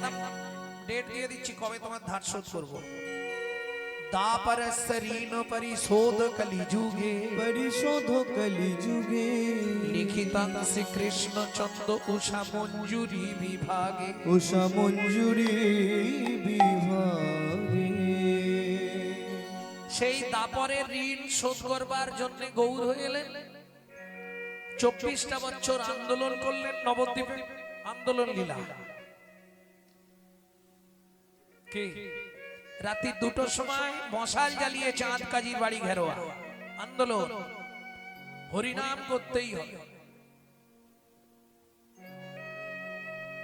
একদম ডেট দিয়ে দিচ্ছি কবে তোমার ধার শোধ করবো। দাপর সরিন পরিশোধ কলিযুগে, পরিশোধ কলিযুগে লিখিতাং শ্রীকৃষ্ণ চন্দ্র উষা মঞ্জুরি বিভাগে। উষা মঞ্জুরি বিভাগে। সেই দাপরের ঋণ শোধ করবার জন্য গৌর হয়ে এলেন। 24টা বছর আন্দোলন করলেন নবদ্বীপে, আন্দোলন লীলা। কি রাত্রি 2টোর সময় মশাল জ্বালিয়ে চাঁদ কাজীর বাড়ি ঘেরোয়া, আন্দোলন। হরিনাম করতেই হবে।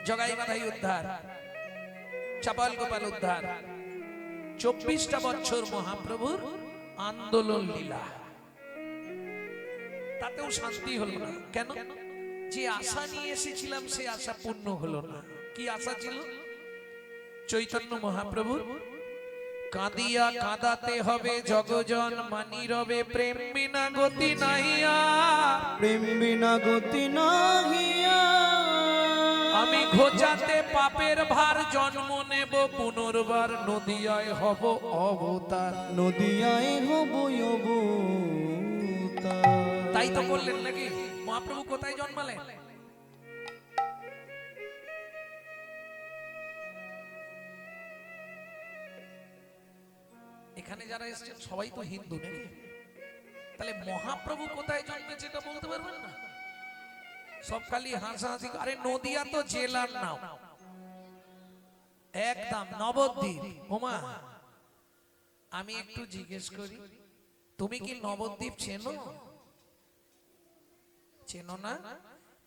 জগাই মাথাই উদ্ধার, চাপাল গোপাল উদ্ধার। 24টা বছর মহাপ্রভুর আন্দোলন লীলা, তাতেও শান্তি হলো না। কেন? যে আশা নিয়ে এসেছিলাম সে আশা পূর্ণ হলো না। কি আশা ছিল? চৈতন্য মহাপ্রভুর কাঁদিয়া কাঁদাতে হবে জগজন, মানি রবে প্রেম বিনা গতি নাহিয়া। প্রেম বিনা গতি নাহিয়া। আমি ঘোচাতে পাপের ভার, জন্ম নেব পুনর্বার, নদিয়ায় হব অবতার। নদিয়ায় হব অবতার। তাই তো বললেন নাকি? মহাপ্রভু কোথায় জন্মালেন? এখানে যারা এসেছেন সবাই তো হিন্দু নাকি? তাহলে মহাপ্রভু কোথায় জন্মেছে এটা বলতে পারবেন না? সব খালি হাসাহাসি। আরে নদিয়া তো জেলার নাম, একদম নবদ্বীপ। ওমা, আমি একটু জিজ্ঞেস করি, তুমি কি নবদ্বীপ চেনো? চেনো না?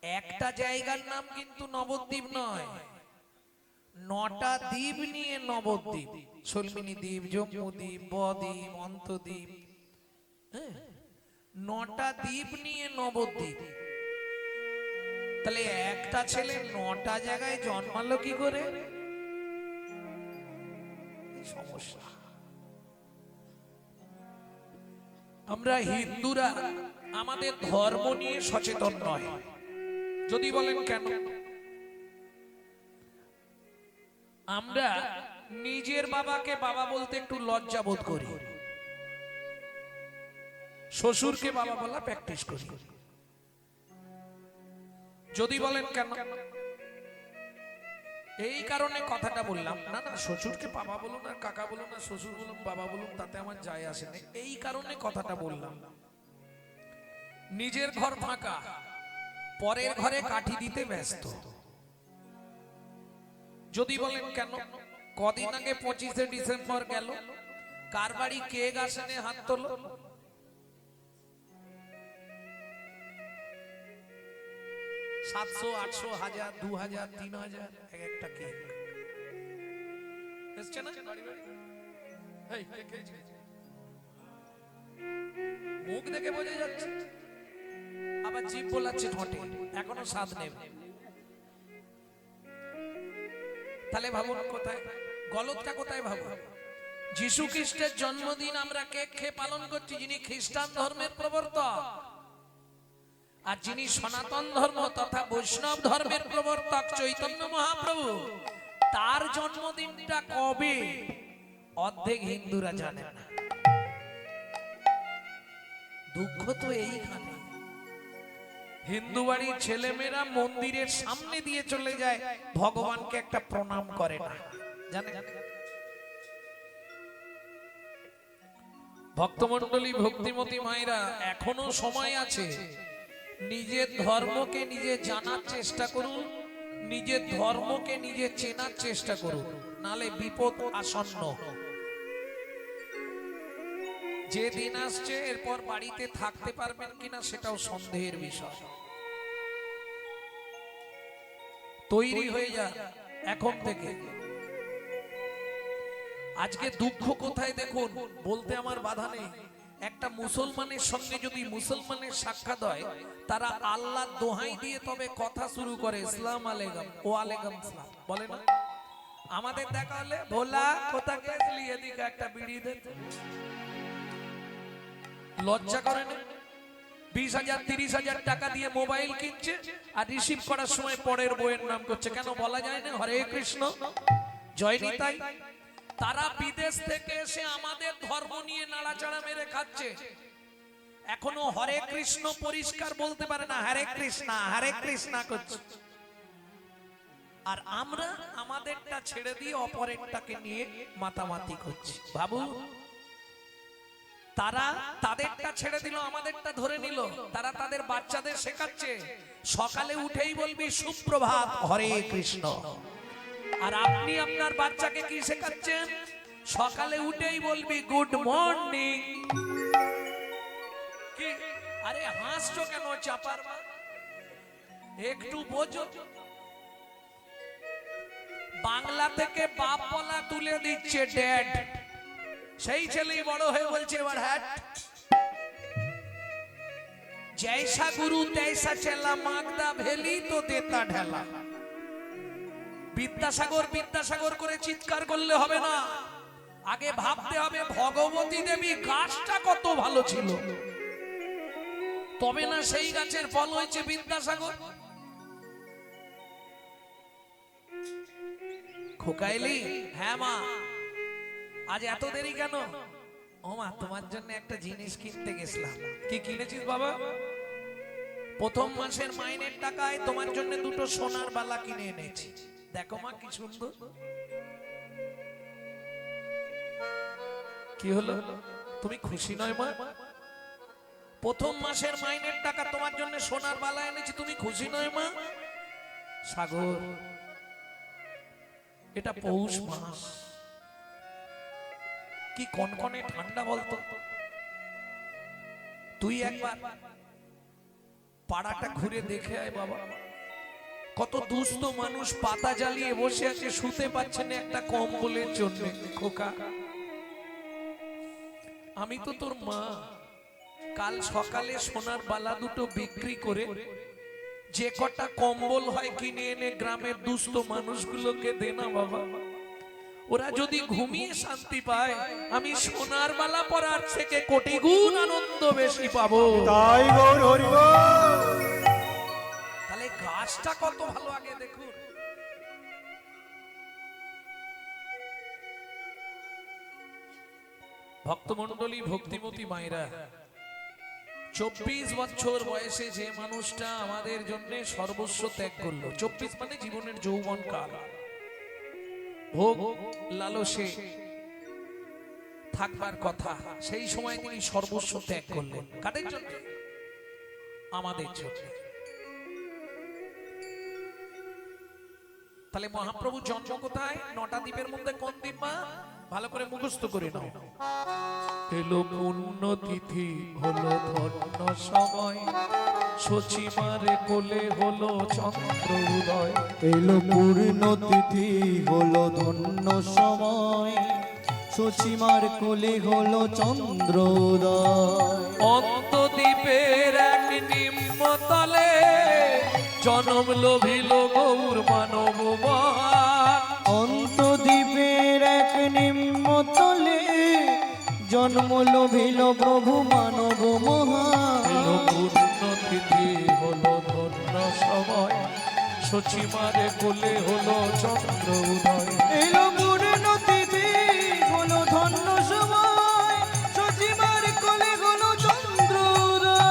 একটা জায়গার নাম কিন্তু নবদ্বীপ নয়, 9টা দ্বীপ নিয়ে নবদ্বীপ। সলমিনী দ্বীপ, জম্মু দ্বীপ, বদ্বীপ, অন্তদ্বীপ, 9টা দ্বীপ নিয়ে নবদ্বীপ। তাহলে একটা ছেলে 9টা জায়গায় জন্মালো কি করে? সমস্যা। আমরা হিন্দুরা আমাদের ধর্ম নিয়ে সচেতন নয়। যদি বলেন কেন? আমরা নিজের বাবাকে বাবা বলতে একটু লজ্জা বোধ করি, শ্বশুরকে বাবা বলা প্র্যাকটিস করি। যদি বলেন কেন? এই কারণে কথাটা বললাম না। না, শ্বশুরকে বাবা বলুন আর কাকা বলুন আর শ্বশুর বলুন বাবা বলুন, তাতে আমার যায় আসে না। এই কারণে কথাটা বললাম। নিজের ঘর ফাঁকা, পরের ঘরে কাঠি দিতে ব্যস্ত। যদি বলেন কেন? কদিন আগে 25শে ডিসেম্বর গেল, কার বাড়ি কেক আসেনে হাত তোলো। সাতশো, 800, 1000, 2000, 3000 এক একটা কেক এসছে না বাড়ি বাড়ি। এই, কে খেয়েছে? মুখ দেখে বোঝা যাচ্ছে, আবার জিভ বোলাচ্ছে ঠোঁটে, এখনো স্বাদ নেবে। তাহলে ভাবুন কোথায় গলতটা, কোথায় ভাবুন। যিশু খ্রিস্টের জন্মদিন আমরা কেক খেয়ে পালন করছি, যিনি খ্রিস্টান ধর্মের প্রবর্তক। আর যিনি সনাতন ধর্ম তথা বৈষ্ণব ধর্মের প্রবর্তক চৈতন্য মহাপ্রভু, তার জন্মদিনটা কবে অর্ধেক হিন্দুরা জানে না। দুঃখ তো এইখানে। হিন্দু বাড়ির ছেলেমেয়েরা মন্দিরের সামনে দিয়ে চলে যায়, ভগবানকে একটা প্রণাম করে না, জানেন? ভক্তমণ্ডলী, ভক্তিমতী মায়েরা, এখনো সময় আছে। নিজের ধর্মকে নিজে জানার চেষ্টা করুন, নিজের ধর্মকে নিজে চেনার চেষ্টা করুন, নালে বিপদ আসন্ন। যে দিন আসছে এরপর বাড়িতে থাকতে পারবেন কিনা সেটাও সন্দেহের বিষয়। তৈরি হয়ে যান এখন থেকে। আজকে দুঃখ কোথায় দেখুন, বলতে আমার বাধা নেই। একটা মুসলমানের সঙ্গে যদি মুসলমানের সাক্ষাৎ হয়, তারা আল্লাহ দোহাই দিয়ে তবে কথা শুরু করে, ইসলাম আলাইকুম, ও আলাইকুম সালাম বলে না। আমাদের দেখা হলে ভোলা কোথা গেছলি, এদিকে একটা বিড়ি দে। লজ্জা করে না? 20,000 30,000 টাকা দিয়ে মোবাইল কিনছে আর রিসিভ করার সময় পরের বইয়ের নাম করছে। কেন বলা যায় না হরে কৃষ্ণ জয় নিতাই? তারা বিদেশ থেকে এসে আমাদের ধর্ম নিয়ে নাড়াচাড়া মেরে খাচ্ছে, এখনো হরে কৃষ্ণ পরিষ্কার বলতে পারে না, হরে কৃষ্ণ করছে। আর আমরা আমাদেরটা ছেড়ে দিয়ে অপরেরটাকে নিয়ে মাতামাতি করছি। বাবু, তারা তাদেরটা ছেড়ে দিল, আমাদেরটা ধরে নিল। তারা তাদের বাচ্চাদের শেখাচ্ছে সকালে উঠেই বলবি সুপ্রভাত হরে কৃষ্ণ। আর আপনি আপনার বাচ্চাকে কি শেখাচ্ছেন? সকালে উঠেই বলবি গুড মর্নিং। কি আরে হাসছো কেন চাপার মা? একটু বোঝো। বাংলা থেকে বাপ বলা তুলে দিচ্ছে ড্যাড, সেই ছেলেই বড় হয়ে বলছে এবার হ্যাট। জৈসা গুরু তৈসা চেলা, মাগদা ভেলি তো দেতা ঢেলা। বিদ্যাসাগর বিদ্যাসাগর করে চিৎকার করলে হবে না, আগে ভাবতে হবে ভগবতী দেবী গাছটা কত ভালো ছিল, তবে না সেই গাছের ফল হয়েছে বিদ্যাসাগর। খোকাইলি? হ্যাঁ মা। আজ এত দেরি কেন? ও মা, তোমার জন্য একটা জিনিস কিনতে গেছিলাম। কি কিনেছিস বাবা? প্রথম মাসের মাইনের টাকায় তোমার জন্য দুটো সোনার বালা কিনে এনেছি। দেখো মা কি সুন্দর। কি হলো, তুমি খুশি নয় মা? প্রথম মাসের মাইনের টাকা তোমার জন্য সোনার বালা এনেছি, তুমি খুশি নয় মা? সাগর, এটা পৌষ মাস, কি কনকনে ঠান্ডা বলতো। তুই একবার পাড়াটা ঘুরে দেখে আয় বাবা, কত দুস্থ মানুষ পাতা জ্বালিয়ে বসে আছে, শুতে পাচ্ছে না একটা কম্বলের জন্য। খোকা, আমি তো তোর মা, কাল সকালে সোনার বালা দুটো বিক্রি করে যে কটা কম্বল হয় কিনে এনে গ্রামের দুস্থ মানুষগুলোকে দে না বাবা। ওরা যদি ঘুমিয়ে শান্তি পায়, আমি সোনার বালা পরার থেকে কোটি গুণ আনন্দ বেশি পাবো। তাই গৌর হরি বল। তাহলে গাছটা কত ভালো আগে দেখুন। ভক্তমণ্ডলী, ভক্তিমতী মায়েরা, 24 বছর বয়সে যে মানুষটা আমাদের জন্য সর্বস্ব ত্যাগ করলো, 24 মানে জীবনের যৌবন কাল, ভোগ লালসে থাকবার কথা, সেই সময় তিনি সর্বস্ব ত্যাগ করলেন। কাদের জন্য? আমাদের জন্য। তাহলে মহাপ্রভু জন্ম কোথায়? 9টা দ্বীপের মধ্যে কোন দ্বীপ মা? ভালো করে মুখস্থ করে নাও। এলো পূর্ণ তিথি, হলো ধন্য সময়, সচিমারে কোলে হলো চন্দ্র উদয়। এলো পূর্ণ তিথি, হলো ধন্য সময়, সচিমার কোলে হলো চন্দ্র উদয়। অন্তদ্বীপের এক নিম্নতলে জনম লোভিল গৌর মানব মহান। অন্তদ্বীপের এক নিম্নতলে জন্ম লোভিল প্রভু মানব মহান। এলো পূর্ণ তিথি, হলো ধন্য সময়, সচিমারে কোলে হলো চন্দ্র উদয়। এলো পূর্ণ তিথি, হলো ধন্য সময়, সচিমার কোলে হলো চন্দ্র উদয়।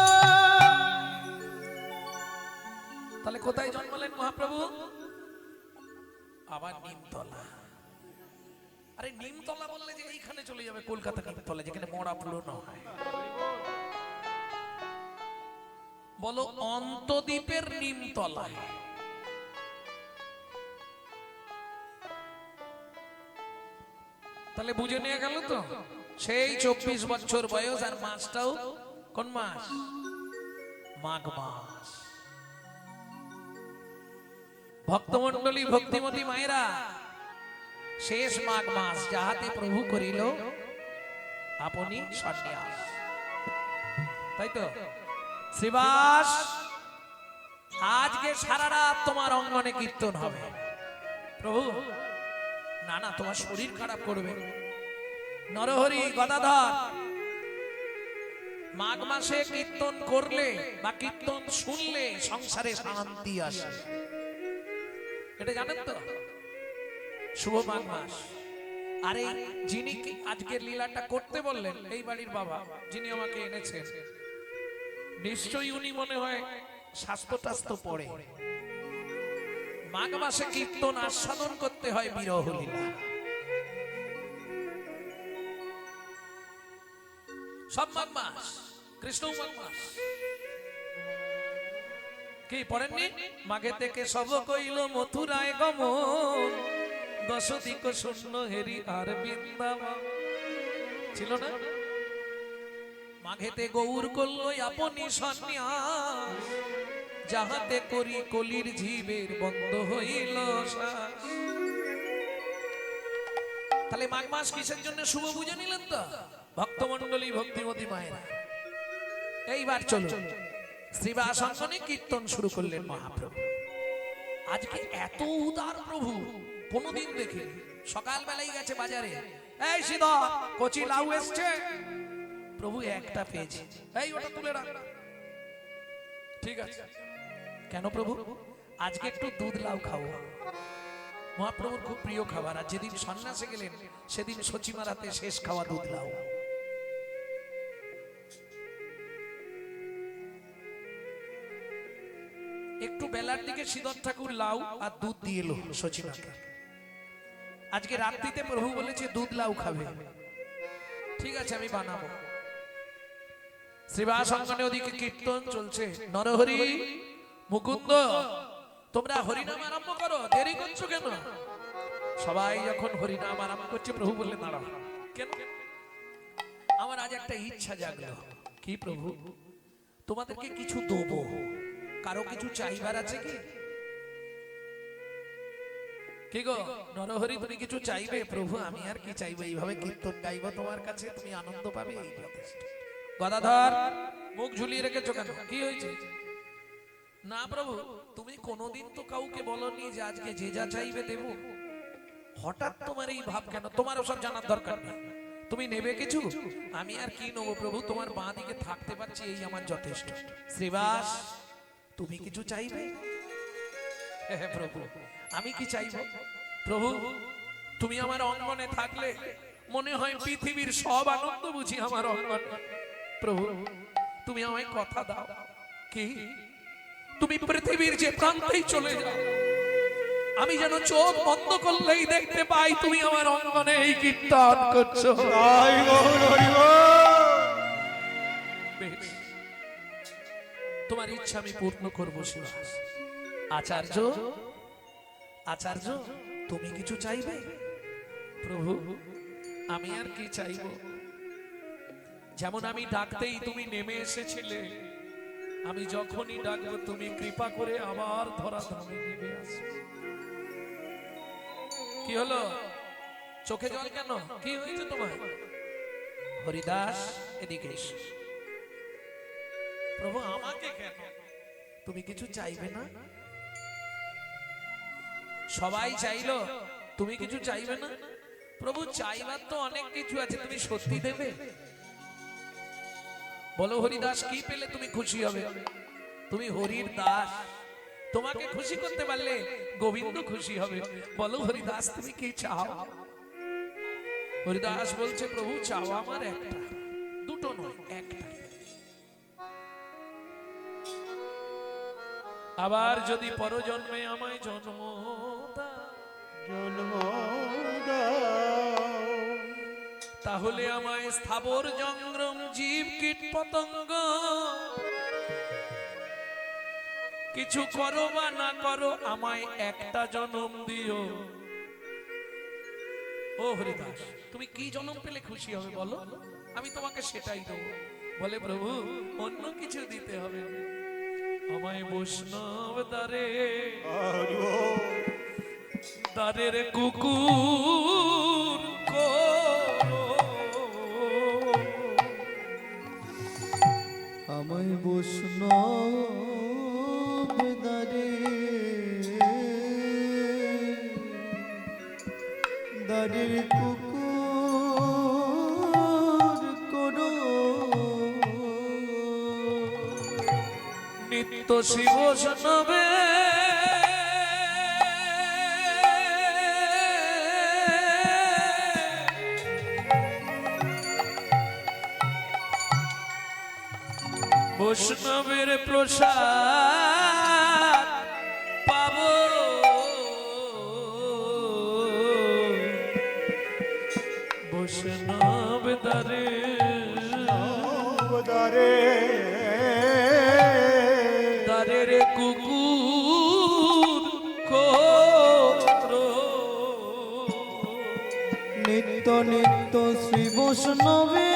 তাহলে কোথায় জন্মালেন মহাপ্রভু? আবার নিমতলা। আরে নিমতলা বললে যে এইখানে চলে যাবে, কলকাতা নিমতলা, যেখানে মরা পুরনো হয়। বলো অন্তদ্বীপের নিমতলা। তাহলে বুঝে নিয়ে গেল তো, সেই 24 বছর বয়স, আর মাসটাও কোন মাস? মাঘ মাস। ভক্তমণ্ডলী, ভক্তিমতী মায়েরা, শেষ মাঘ মাস, যাহাতে প্রভু করিল আপনি সন্ন্যাস। তাই তো শ্রীবাস, আজকে সারা রাত তোমার অঙ্গনে কীর্তন হবে। প্রভু, না না, তোমার শরীর খারাপ করবে। নরহরি, গদাধর, মাঘ মাসে কীর্তন করলে বা কীর্তন শুনলে সংসারে শান্তি আসে, এটা জানেন তো? শুভ মাঘ মাস। আর এই যিনি আজকের লীলাটা করতে বললেন, এই বাড়ির বাবা যিনি আমাকে এনেছেন, নিশ্চয়ই উনি মনে হয় স্বাস্থ্য টাস্থ্য পড়ে। মাঘ মাসে কীর্তন আস্বাদন করতে হয় বিরহ লীলা। সব মাঘ মাস, কৃষ্ণ মাঘ মাস কি পড়েননি? মাঘে থেকে সব কইল মথুরায় গমন, 10 দিক শূন্য হেরি আর বৃন্দাবন, ছিল না? মাঘেতে গৌর করল আপনি সন্ন্যাস, যাহাতে করি কলির জীবের বন্ধ হইল শ্বাস। তাহলে মাঘ মাস কিসের জন্য শুভ বুঝে নিলেন তো ভক্তমণ্ডলী, ভক্তিমতী মায়েরা? এইবার চলুন শ্রীবাস অঙ্গনে কীর্তন শুরু করলেন মহাপ্রভু। আজকে এত উদার প্রভু কোনদিন দেখি। সকালবেলায় গেছে বাজারে, এই সিধা কচি লাউ এসছে, প্রভু একটা পেয়েছে, এই ওটা তুলে রাখ। ঠিক আছে, কেন প্রভু? আজকে একটু দুধ লাউ খাও। মহাপ্রভুর খুব প্রিয় খাবার। আর যেদিন সন্ন্যাসে গেলেন সেদিন সচিমারাতে শেষ খাওয়া দুধ লাউ। একটু বেলার দিকে শ্রীধর ঠাকুর লাউ আর দুধ দিয়ে এলো সচিমাকে। আজকে রাত্রিতে প্রভু বলেছে দুধ লাউ খাবে। ঠিক আছে, আমি বানাবো। শ্রীবাস অঙ্গনে ওদিকে কীর্তন চলছে, নরহরি মুকুন্দ তোমরা হরিনাম আরম্ভ করো, দেরি করছো কেন? সবাই যখন হরিনাম আরম্ভ করছে প্রভু বললেন দাঁড়াও। কেন? আমার আজ একটা ইচ্ছা জাগলো। কি প্রভু? তোমাদেরকে কিছু দেবো, কারো কিছু চাইবার আছে কি? কি গো নরহরি, তুমি কিছু চাইবে? প্রভু আমি আর কি চাইবো, এইভাবে কীর্তন গাইবো তোমার কাছে, তুমি আনন্দ পাবে, এই যথেষ্ট। গদাধর মুখ ঝুলিয়ে রেখেছো কেন? কি হয়েছে? না প্রভু, তুমি কোনোদিন তো কাউকে বলনি যে আজকে যে যা চাইবে দেব। হঠাৎ তোমার এই ভাব কেন? তোমার ওসব জানার দরকার নেই। তুমি নেবে কিছু? আমি আর কি নেবো প্রভু, তোমার বাঁ দিকে থাকতে পারছি এই আমার যথেষ্ট। শ্রীবাস তুমি কিছু চাইবে? হ্যাঁ প্রভু, আমি কি চাইব? প্রভু তুমি আমার অঙ্গনে থাকলে মনে হয় পৃথিবীর সব আনন্দ বুঝি আমার অঙ্গনে। প্রভু তুমি আমায় কথা দাও, কি তুমি পৃথিবীর যে প্রান্তেই চলে যাও, আমি যেন চোখ বন্ধ করলেই দেখতে পাই তুমি আমার অঙ্গনে এই কীর্তন করছো। বেশ, তোমার ইচ্ছা আমি পূর্ণ করবো শ্রীবাস। আচার্য, আচার্য তুমি কিছু চাইবে? প্রভু আমি আর কি চাইব? যেমন আমি ডাকতেই তুমি নেমে এসেছিলে, আমি যখনই ডাকবো তুমি কৃপা করে আবার ধরা ধামে নেমে আসো। কি হলো? চোখে জল কেন? কি হয়েছে তোমার? হরিদাস এদিকে এসো। প্রভু আমাকে কেন? তুমি কিছু চাইবে না? সবাই চাইলো, তুমি কিছু চাইবে না? প্রভু চাইবার তো অনেক কিছু আছে, তুমি সত্যি দেবে? বলো হরিদাস কি পেলে তুমি খুশি হবে? তুমি হরির দাস, তোমাকে খুশি করতে পারলে গোবিন্দ খুশি হবে। বলো হরিদাস তুমি কি চাও? হরিদাস বলছে প্রভু চাও আমার একটা, দুটো নয় একটা। আবার যদি পরজন্মে আমায় জন্ম তাহলে আমায় স্থাবর জঙ্গম জীব কীট পতঙ্গ কিছু করো বা না করো আমায় একটা জন্ম দিও। ও হরিদাস তুমি কি জন্ম পেলে খুশি হবে বলো, আমি তোমাকে সেটাই দেবো। বলে প্রভু অন্য কিছু দিতে হবে, আমায় বৈষ্ণব দ্বারে দ্বারের কুকুর আমায় বৈষ্ণব দ্বারে দ্বারের কুকুর করো। শিব শোনবে বৈষ্ণবের প্রসাদ পাব বৈষ্ণব দ্বারে অবতারে দ্বারে রে কুকুর কোরো নিত্য নিত্য শ্রী বৈষ্ণবে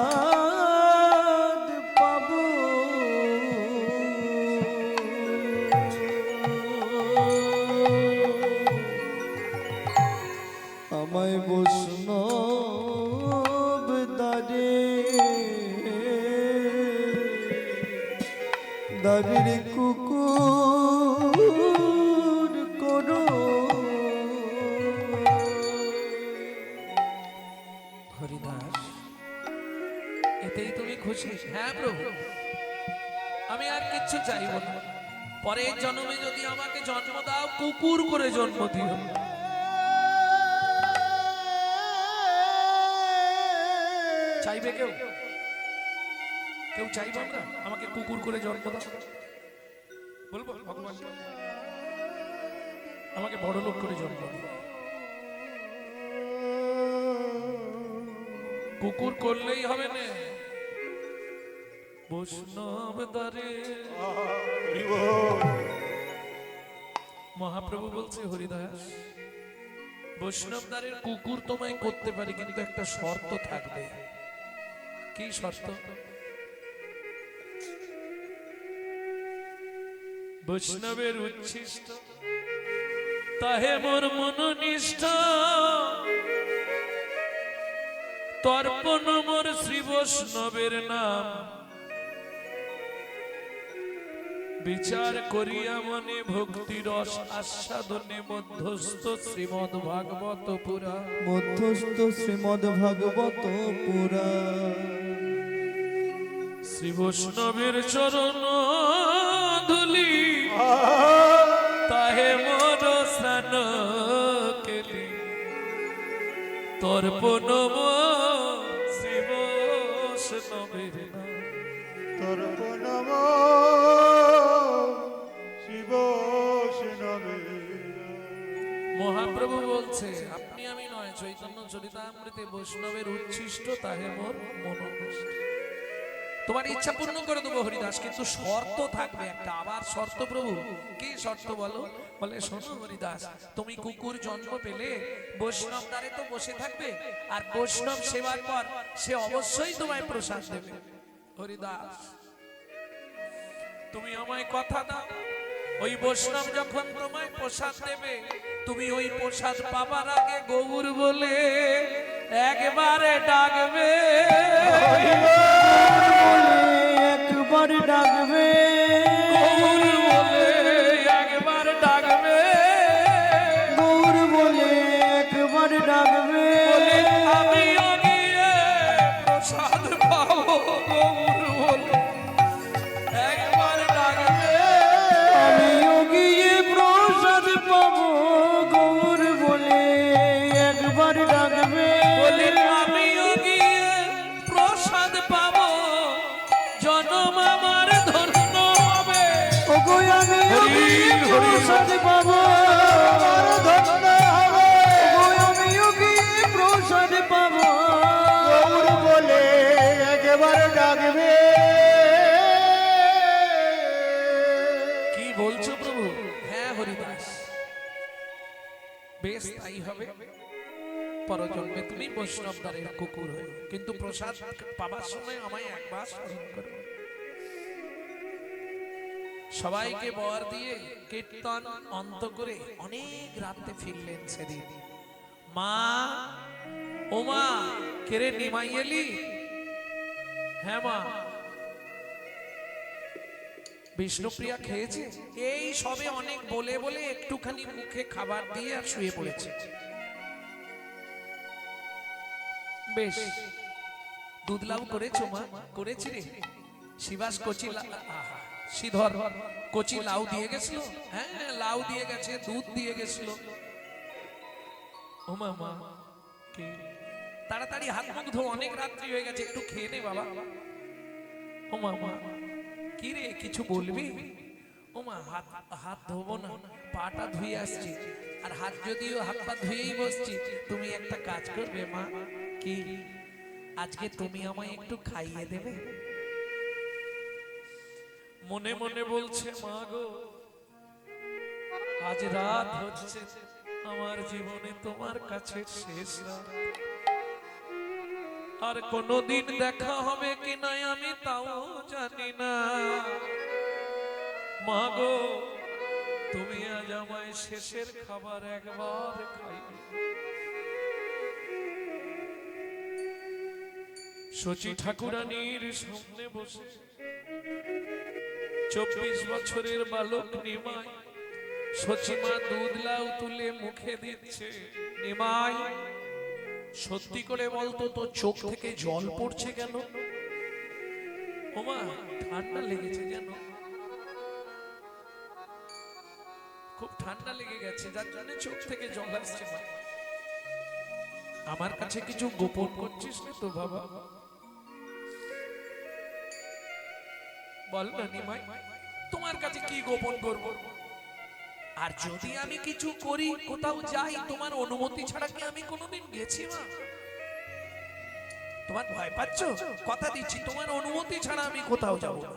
প্রসাদ পাবো আমায় বৈষ্ণব দ্বারে দ্বারের কুকুর করো হরিদাস এতেই তুমি খুশি? হ্যাঁ প্রভু, আমি আর কিচ্ছু চাইব না। পরের জন্মে যদি আমাকে জন্ম দাও, কুকুর করে জন্ম দিও। চাইবে কেউ? কেউ চাইবো আমরা আমাকে কুকুর করে জন্ম দাও? বলবো ভগবান আমাকে বড় লোক করে জন্ম দিও। কুকুর করলেই হবে না, বৈষ্ণব দ্বারে। মহাপ্রভু বলছে হরিদাস, বৈষ্ণব দ্বারের কুকুর তোমায় করতে পারি, কিন্তু একটা শর্ত থাকবে। কি শর্ত? বৈষ্ণবের উচ্ছিষ্ট তাহে মোর মনোনিষ্ঠ, তর্পণ মোর শ্রী বৈষ্ণবের নাম, বিচার করিয়া মনে ভক্তি রস আস্বাদনে মধ্যস্থ শ্রীমদ ভাগবত পুরা। মধ্যস্থ শ্রীমদ ভাগবত পুরা শ্রী বৈষ্ণবের চরণ ধুলি তাহে মোর স্নান কেলি, তর্পণ শ্রী বৈষ্ণবের নাম। তর্পণ শিব মহাপ্রভু বলছে আপনি আমি নয়, চৈতন্য চরিতামৃতে বৈষ্ণবের উচ্ছিষ্ট তাহে মোর মনোনিষ্ঠ। তোমার ইচ্ছা পূর্ণ করে দেবো হরিদাস, কিন্তু শর্ত থাকবে একটা। আবার শর্ত প্রভু, কি শর্ত বলো? বলে শোনো হরিদাস, তুমি কুকুর জন্ম পেলে বৈষ্ণব দ্বারে তো বসে থাকবে, আর বৈষ্ণব সেবার পর সে অবশ্যই তোমায় প্রসাদ দেবে। হরিদাস তুমি আমায় কথা দাও, ওই বৈষ্ণব যখন তোমায় প্রসাদ দেবে, তুমি ওই প্রসাদ পাবার আগে গৌর বলে একবারে ডাকবে, একবার ডাকবে, গৌর বলে একবার ডাকবে, গৌর বলে একবার ডাকবে, বলে আমিও গিয়ে প্রসাদ পাবো, গৌর বলে একবার ডাকবে, আমিও গিয়ে প্রসাদ পাবো, গৌর বলে একবার ডাকবে, বলে আমিও গিয়ে প্রসাদ পাবো, জনম আমার ধন্য হবে। ওগো আমিও গিয়ে প্রসাদ পাবো, ধন্য হবে, ওগো আমিও গিয়ে প্রসাদ পাবো, গৌর বলে একবার ডাকবে। কি বলছো প্রভু? হ্যাঁ হরিদাস, বেশ তাই হবে। পরজন্মে তুমি বৈষ্ণব দ্বারের কুকুর হয়ে, কিন্তু প্রসাদ পাবার সময় আমায় একবার স্মরণ করো। সবাইকে বর দিয়ে কীর্তন অন্ত করে অনেক রাতে ফিরলেন সেদিন। মা, ও মা, কেরে নিমাই এলি? হ্যাঁ মা। বিষ্ণুপ্রিয়া খেয়েছে? এই সবে অনেক বলে বলে একটুখানি মুখে খাবার দিয়ে আর শুয়ে পড়েছে। বেশ, দুধ লাউ করেছো মা? করেছি রে। শিবাস কচি শ্রীধর কচি লাউ দিয়ে গেছিল। হ্যাঁ লাউ দিয়ে গেছে, দুধ দিয়ে গেছিল। ও মা মা কে? তাড়াতাড়ি হাত মুখ ধো, অনেক রাত্রি হয়ে গেছে, একটু খেয়ে নে বাবা। ও মা মা কি রে, কিছু বলবি? ও মা হাত হাত ধোবো না, পাটা ধুয়ে আসছি। আর হাত যদিও হাত পা ধুয়েই বসছি, তুমি একটা কাজ করবে মা। কি? আজকে তুমি আমায় একটু খাইয়ে দেবে? মনে মনে বলছে, মা গো আজ রাত হচ্ছে আমার জীবনে তোমার কাছে শেষ রাত। আর কোনদিন দেখা হবে কি না আমি তাও জানি না। মা গো তুমি আজ আমায় শেষের খাবার একবার খাইয়ে। শচী ঠাকুরানীর সামনে বসে 24 বছরের বালক নিমাই সচিমা দুধ লাউ তুলে মুখে দিচ্ছে। নিমাই সত্যি করে বলতো তো চোখ থেকে জল পড়ছে কেন? ওমা ঠান্ডা লেগেছে যেন, খুব ঠান্ডা লেগে গেছে, যার জন্য চোখ থেকে জল আসছে। মা আমার কাছে কিছু গোপন করছিস না তো বাবা? বল না নিমাই, তোমার কাছে কি গোপন করব? আর যদি আমি কিছু করি, কোথাও যাই, তোমার অনুমতি ছাড়া কি আমি কোনোদিন গেছি মা? তোমার ভয় পাচ্ছ? কথা দিচ্ছি তোমার অনুমতি ছাড়া আমি কোথাও যাব না।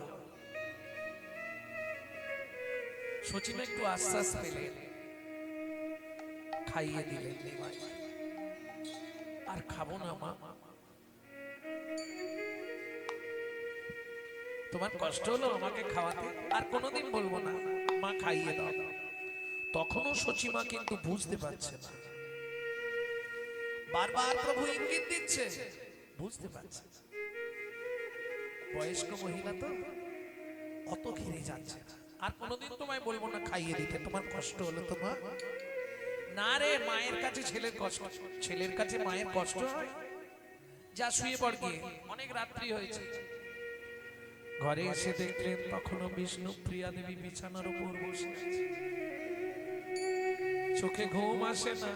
সচিমা একটু আশ্বাস পেলেন, খাইয়ে দিলেন নিমাই। আর খাবো না মা, তোমার কষ্ট হলো আমাকে খাওয়াতে, আর কোনোদিন বলবো না মা খাইয়ে দাও। তখনও সচিমা কিন্তু বুঝতে পারছে না, বারবার প্রভু ইঙ্গিত দিচ্ছে, বুঝতে পারছে না। বয়স্ক মহিলা তো অত ঘিরে যাচ্ছে না। আর কোনোদিন তোমায় বলবো না খাইয়ে দিতে, তোমার কষ্ট হলো তোমার। না রে, মায়ের কাছে ছেলের কষ্ট, ছেলের কাছে মায়ের কষ্ট হয়। যা শুয়ে পড় গিয়ে, অনেক রাত্রি হয়েছে। ঘরে এসে দেখলেন তখনও বিষ্ণুপ্রিয়া দেবী বিছানার উপর বসে আছে। চোখে ঘুম আসে না।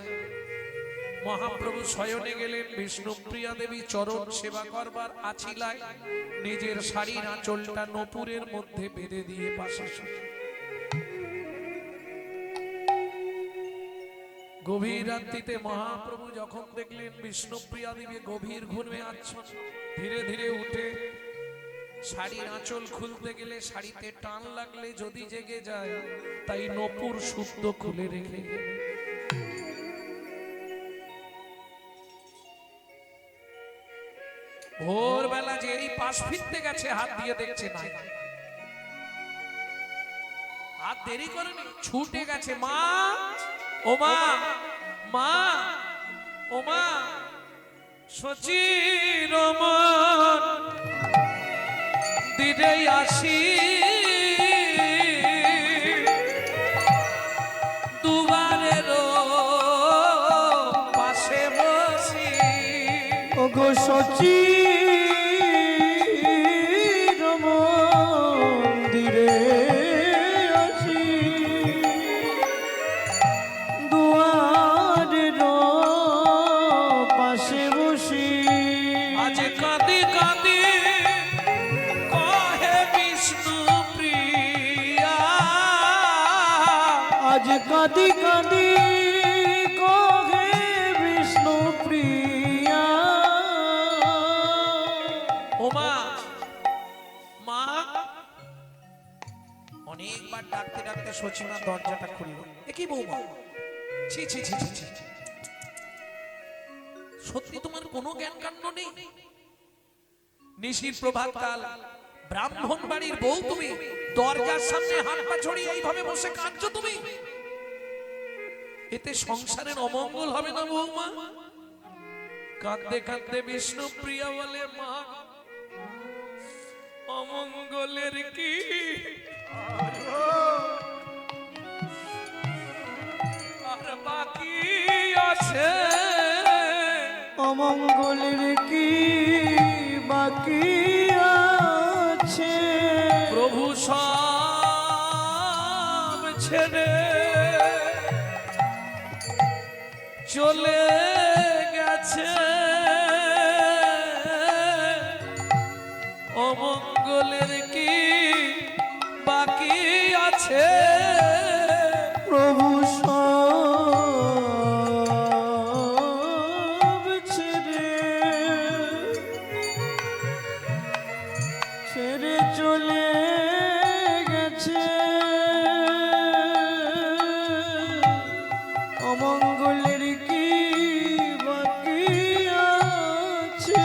মহাপ্রভু শয়নে গেলেন, বিষ্ণুপ্রিয়া দেবী চরণ সেবা করবার আছিলায় নিজের শাড়ির আঁচলটা নপুরের মধ্যে বেঁধে দিয়ে পাশে শুয়ে। গভীর রাত্রিতে মহাপ্রভু যখন দেখলেন বিষ্ণুপ্রিয়া দেবী গভীর ঘুমে আচ্ছন্ন, ধীরে ধীরে উঠে শাড়ির আঁচল খুলতে গেলে শাড়িতে টান লাগলে যদি জেগে যায়, তাই নপুর শুদ্ধ খুলে রেখে গেলেন। ভোরবেলা যে এই পাশ ফিরতে গেছে, হাত দিয়ে দেখছে না, হাত দেরি করেনি, ছুটে গেছে। মা, ও মা, মা, ও মা, সচির মন দিরে আসি, দুবারের পাশে বসি। ওগো সচি মন্দিরে আসি, দুয়ারের পাশে বসি। আজ কাঁদি কাঁদি কহে বিষ্ণু প্রিয়া, আজ কাঁদি কাঁদি কহে বিষ্ণু প্রিয়া। ও মা, মা। অনেকবার ডাকতে ডাকতে সচিমা দরজাটা খুলল। একই বৌমা, ছি ছি ছি ছি ছি, সত্যি তোমার কোনো জ্ঞান কাণ্ড নেই? নিশির প্রভাত কাল, ব্রাহ্মণ বাড়ির বউ তুমি, দরজার সামনে হাত পা ছড়িয়ে এইভাবে বসে কাঁদছো তুমি? এতে সংসারের অমঙ্গল হবে না বৌমা? কাঁদতে কাঁদতে বিষ্ণুপ্রিয়া বলে, মা অমঙ্গলের কি আর বাকি আছে, অমঙ্গলের কি বাকি আছে, প্রভু সব ছেড়ে চলে গেছে, অমঙ্গলের কি বাকি আছে, প্রভু সব ছেড়ে ছেড়ে চলে গেছে, অমঙ্গলের কি বাকি আছে,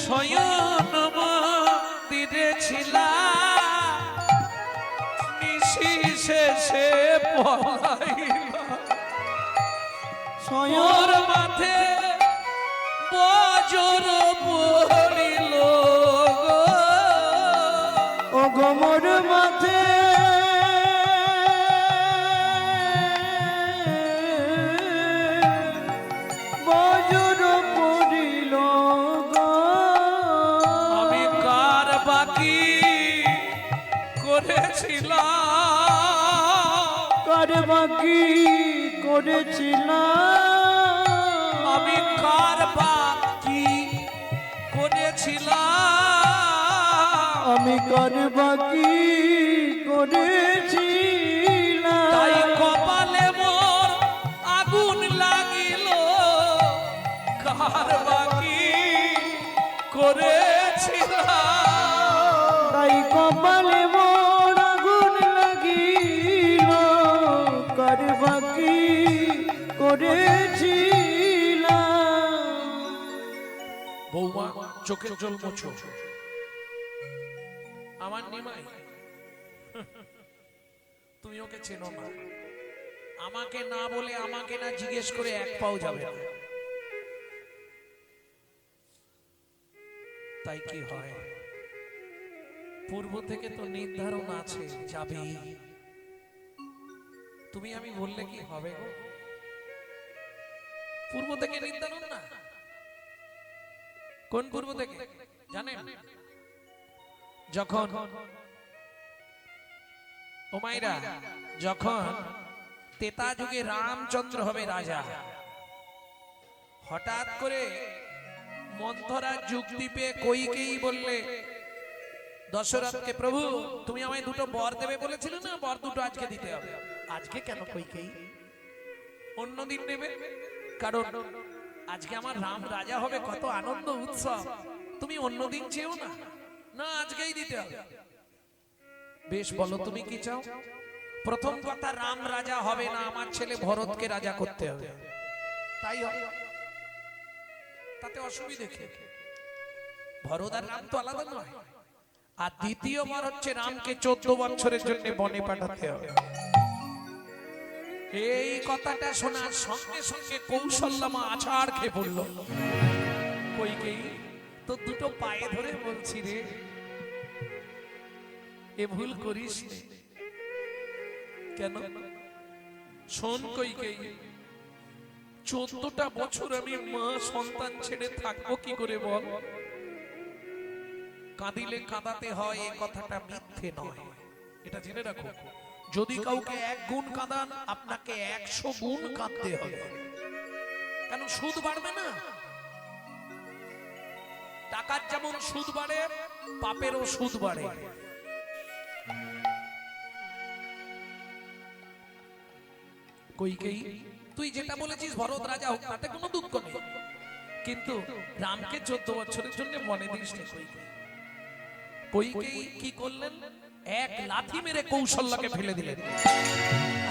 শয়ন মন্দিরে ছিলাম নিশি শেষে পলাইলাম, স্বয়ং মোর মাথে বজ্র পড়িল ও গোমর মাথে বজ্র পড়িল গো, আমি কার বাকি করেছিলাম, কার বাকি করেছিলাম, আমি কার বাকি করেছিলাম, আমি কার বাকি করেছিলাম, তাই কপালে মোর আগুন লাগিল, কার বাকি করেছিলাম, তাই কপালে মোর আগুন লাগিল, কার বাকি করেছিলাম। বৌমা চোখের জল মোছো, আমার নিমাই তুমি ওকে চেনো না, আমাকে না বলে আমাকে না জিজ্ঞেস করে এক পাও যাবে না, তাই কি হয় পূর্ব থেকে তো নির্ধারণ আছে যাবে, তুমি আমি বললে কি হবে গো, পূর্ব থেকে নির্ধারণ না, কোন পূর্ব থেকে জানেন, যখন ও মাইরা যখন তেতা যুগে রামচন্দ্র হবে রাজা, হঠাৎ করে মন্থরা যুক্তি পেয়ে কইকেই বললে দশরথকে, প্রভু তুমি আমায় দুটো বর দেবে বলেছিলে না, বর দুটো আজকে দিতে হবে, আজকে কেন কইকেই, অন্যদিন দেবে, কারণ আজকে আমার রাম রাজা হবে, কত আনন্দ উৎসব, তুমি অন্যদিন চেও না, না আজকেই দিতে হবে, বেশ বলো তুমি কি চাও, প্রথম কথা রাম রাজা হবে না, আমার ছেলে ভরতকে রাজা করতে হবে, তাই হবে, তাতে অসুবিধে কি, ভরত আর রাম তো আলাদা নয়, আর দ্বিতীয়বার হচ্ছে রামকে 14 বছরের জন্য বনে পাঠাতে হবে, এই কথাটা শোনার সঙ্গে সঙ্গে কৌশল্যা মা আছাড় খেয়ে পড়ল, কইকেই তো দুটো পায়ে ধরে বলছি রে, এ ভুল করিস নে। কেন শোন কইকেই, 14টা বছর আমি মা সন্তান ছেড়ে থাকবো কি করে বল, কাঁদিলে কাঁদাতে হয় এ কথাটা মিথ্যে নয়, এটা জেনে রাখো, যদি কাউকে 1 গুণ কাঁদান আপনাকে 100 গুণ কাঁদতে হবে, কেন সুদ বাড়বে না, টাকার যেমন সুদ বাড়ে পাপেরও সুদ বাড়ে, কইকেই তুই যেটা বলেছিস ভরত রাজা হোক তাতে কোনো দুঃখ নেই, কিন্তু রামকে 14 বছরের জন্য মনে দিস না। কইকেই কি করলেন, এক লাথি মেরে কৌশল্যাকে ফেলে দিলেন,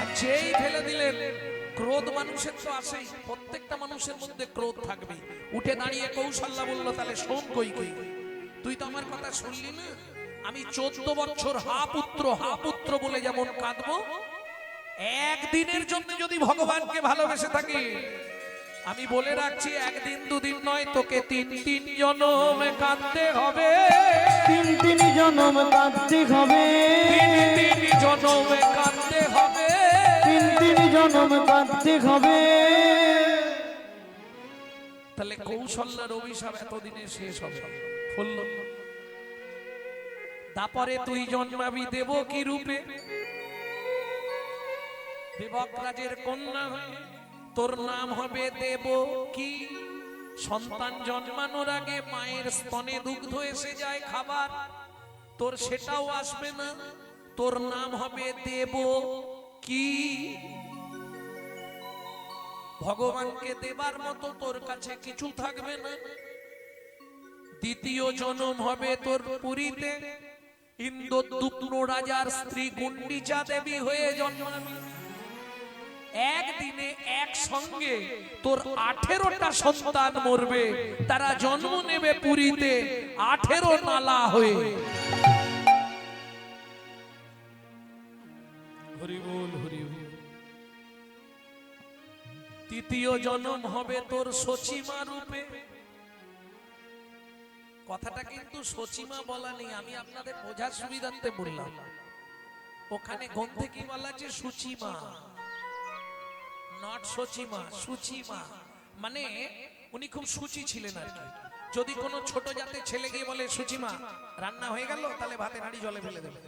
আর যেই ফেলে দিলেন ক্রোধ মানুষের তো আসেই, প্রত্যেকটা মানুষের মধ্যে ক্রোধ থাকবে, উঠে দাঁড়িয়ে কৌশল্যা বলল, তাহলে শোন কইকেই, তুই তো আমার কথা শুনলি না, আমি 14 বছর হা পুত্র বলে যেমন কাঁদবো, একদিনের জন্য যদি ভগবানকে ভালোবেসে থাকি আমি বলে রাখছি একদিন দুদিন নয়, তোকে তিন তিন জনম কাঁদতে হবে, তিন তিন জনম কাঁদতে হবে, তিন তিন জনম কাঁদতে হবে, তিন তিন জনম কাঁদতে হবে। তাহলে কৌশল্যার অভিশাপ এতদিনে শেষ হবে। বলল তারপরে তুই জন্মাবি দেব কি রূপে, দেবক রাজের কন্যা হয়ে তোর নাম হবে দেব কি। সন্তান জন্মানোর আগে মায়ের স্তনে দুগ্ধ এসে যায় খাবার, তোর সেটাও আসবে না, তোর নাম হবে দেব কি। ভগবানকে দেবার মতো তোর কাছে কিছু থাকবে না। দ্বিতীয় জন্ম হবে তোর পুরীতে, ইন্দ্রদ্যুম্ন রাজার স্ত্রী গুন্ডিচা দেবী হয়ে জন্মাবি। একদিনে একসঙ্গে তোর 18টা সন্তান মরবে, তারা জন্ম নেবে পুরীতে 18 নালা হয়ে। হরি বল হরি বল। তৃতীয় জন্ম হবে তোর সচিমা রূপে। কথাটা কিন্তু সচিমা বলা নেই, আমি আপনাদের বোঝার সুবিধার্থে বললাম। ওখানে গ্রন্থে কি বলা আছে? সুচিমা, নট সচিমা, সুচিমা। মানে উনি খুব সুচি ছিলেন আর কি। যদি কোনো ছোট জাতের ছেলে গিয়ে বলে সুচিমা রান্না হয়ে গেল, তাহলে ভাতে হাঁড়ি জলে ফেলে দেবে,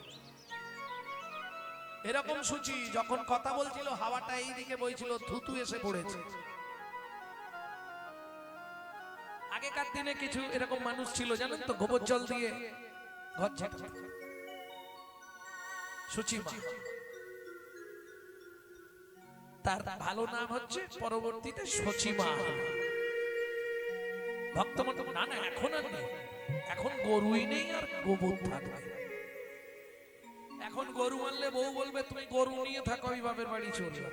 এরকম সুচি। যখন কথা বলছিল হাওয়াটা এই দিকে বইছিল, থুতু এসে পড়েছে। আগেকার দিনে কিছু এরকম মানুষ ছিল জানেন তো, গোবর জল দিয়ে ঘর ঝাঁটাতো, সুচিমা। তার ভালো নাম হচ্ছে পরবর্তীতে সচিমা। ভক্তমত না না, এখন আর নেই, এখন গরুই নেই আর গোবর থাকবে। এখন গরু মানলে বউ বলবে তুমি গরু নিয়ে থাকো, ওই বাপের বাড়ি চলবে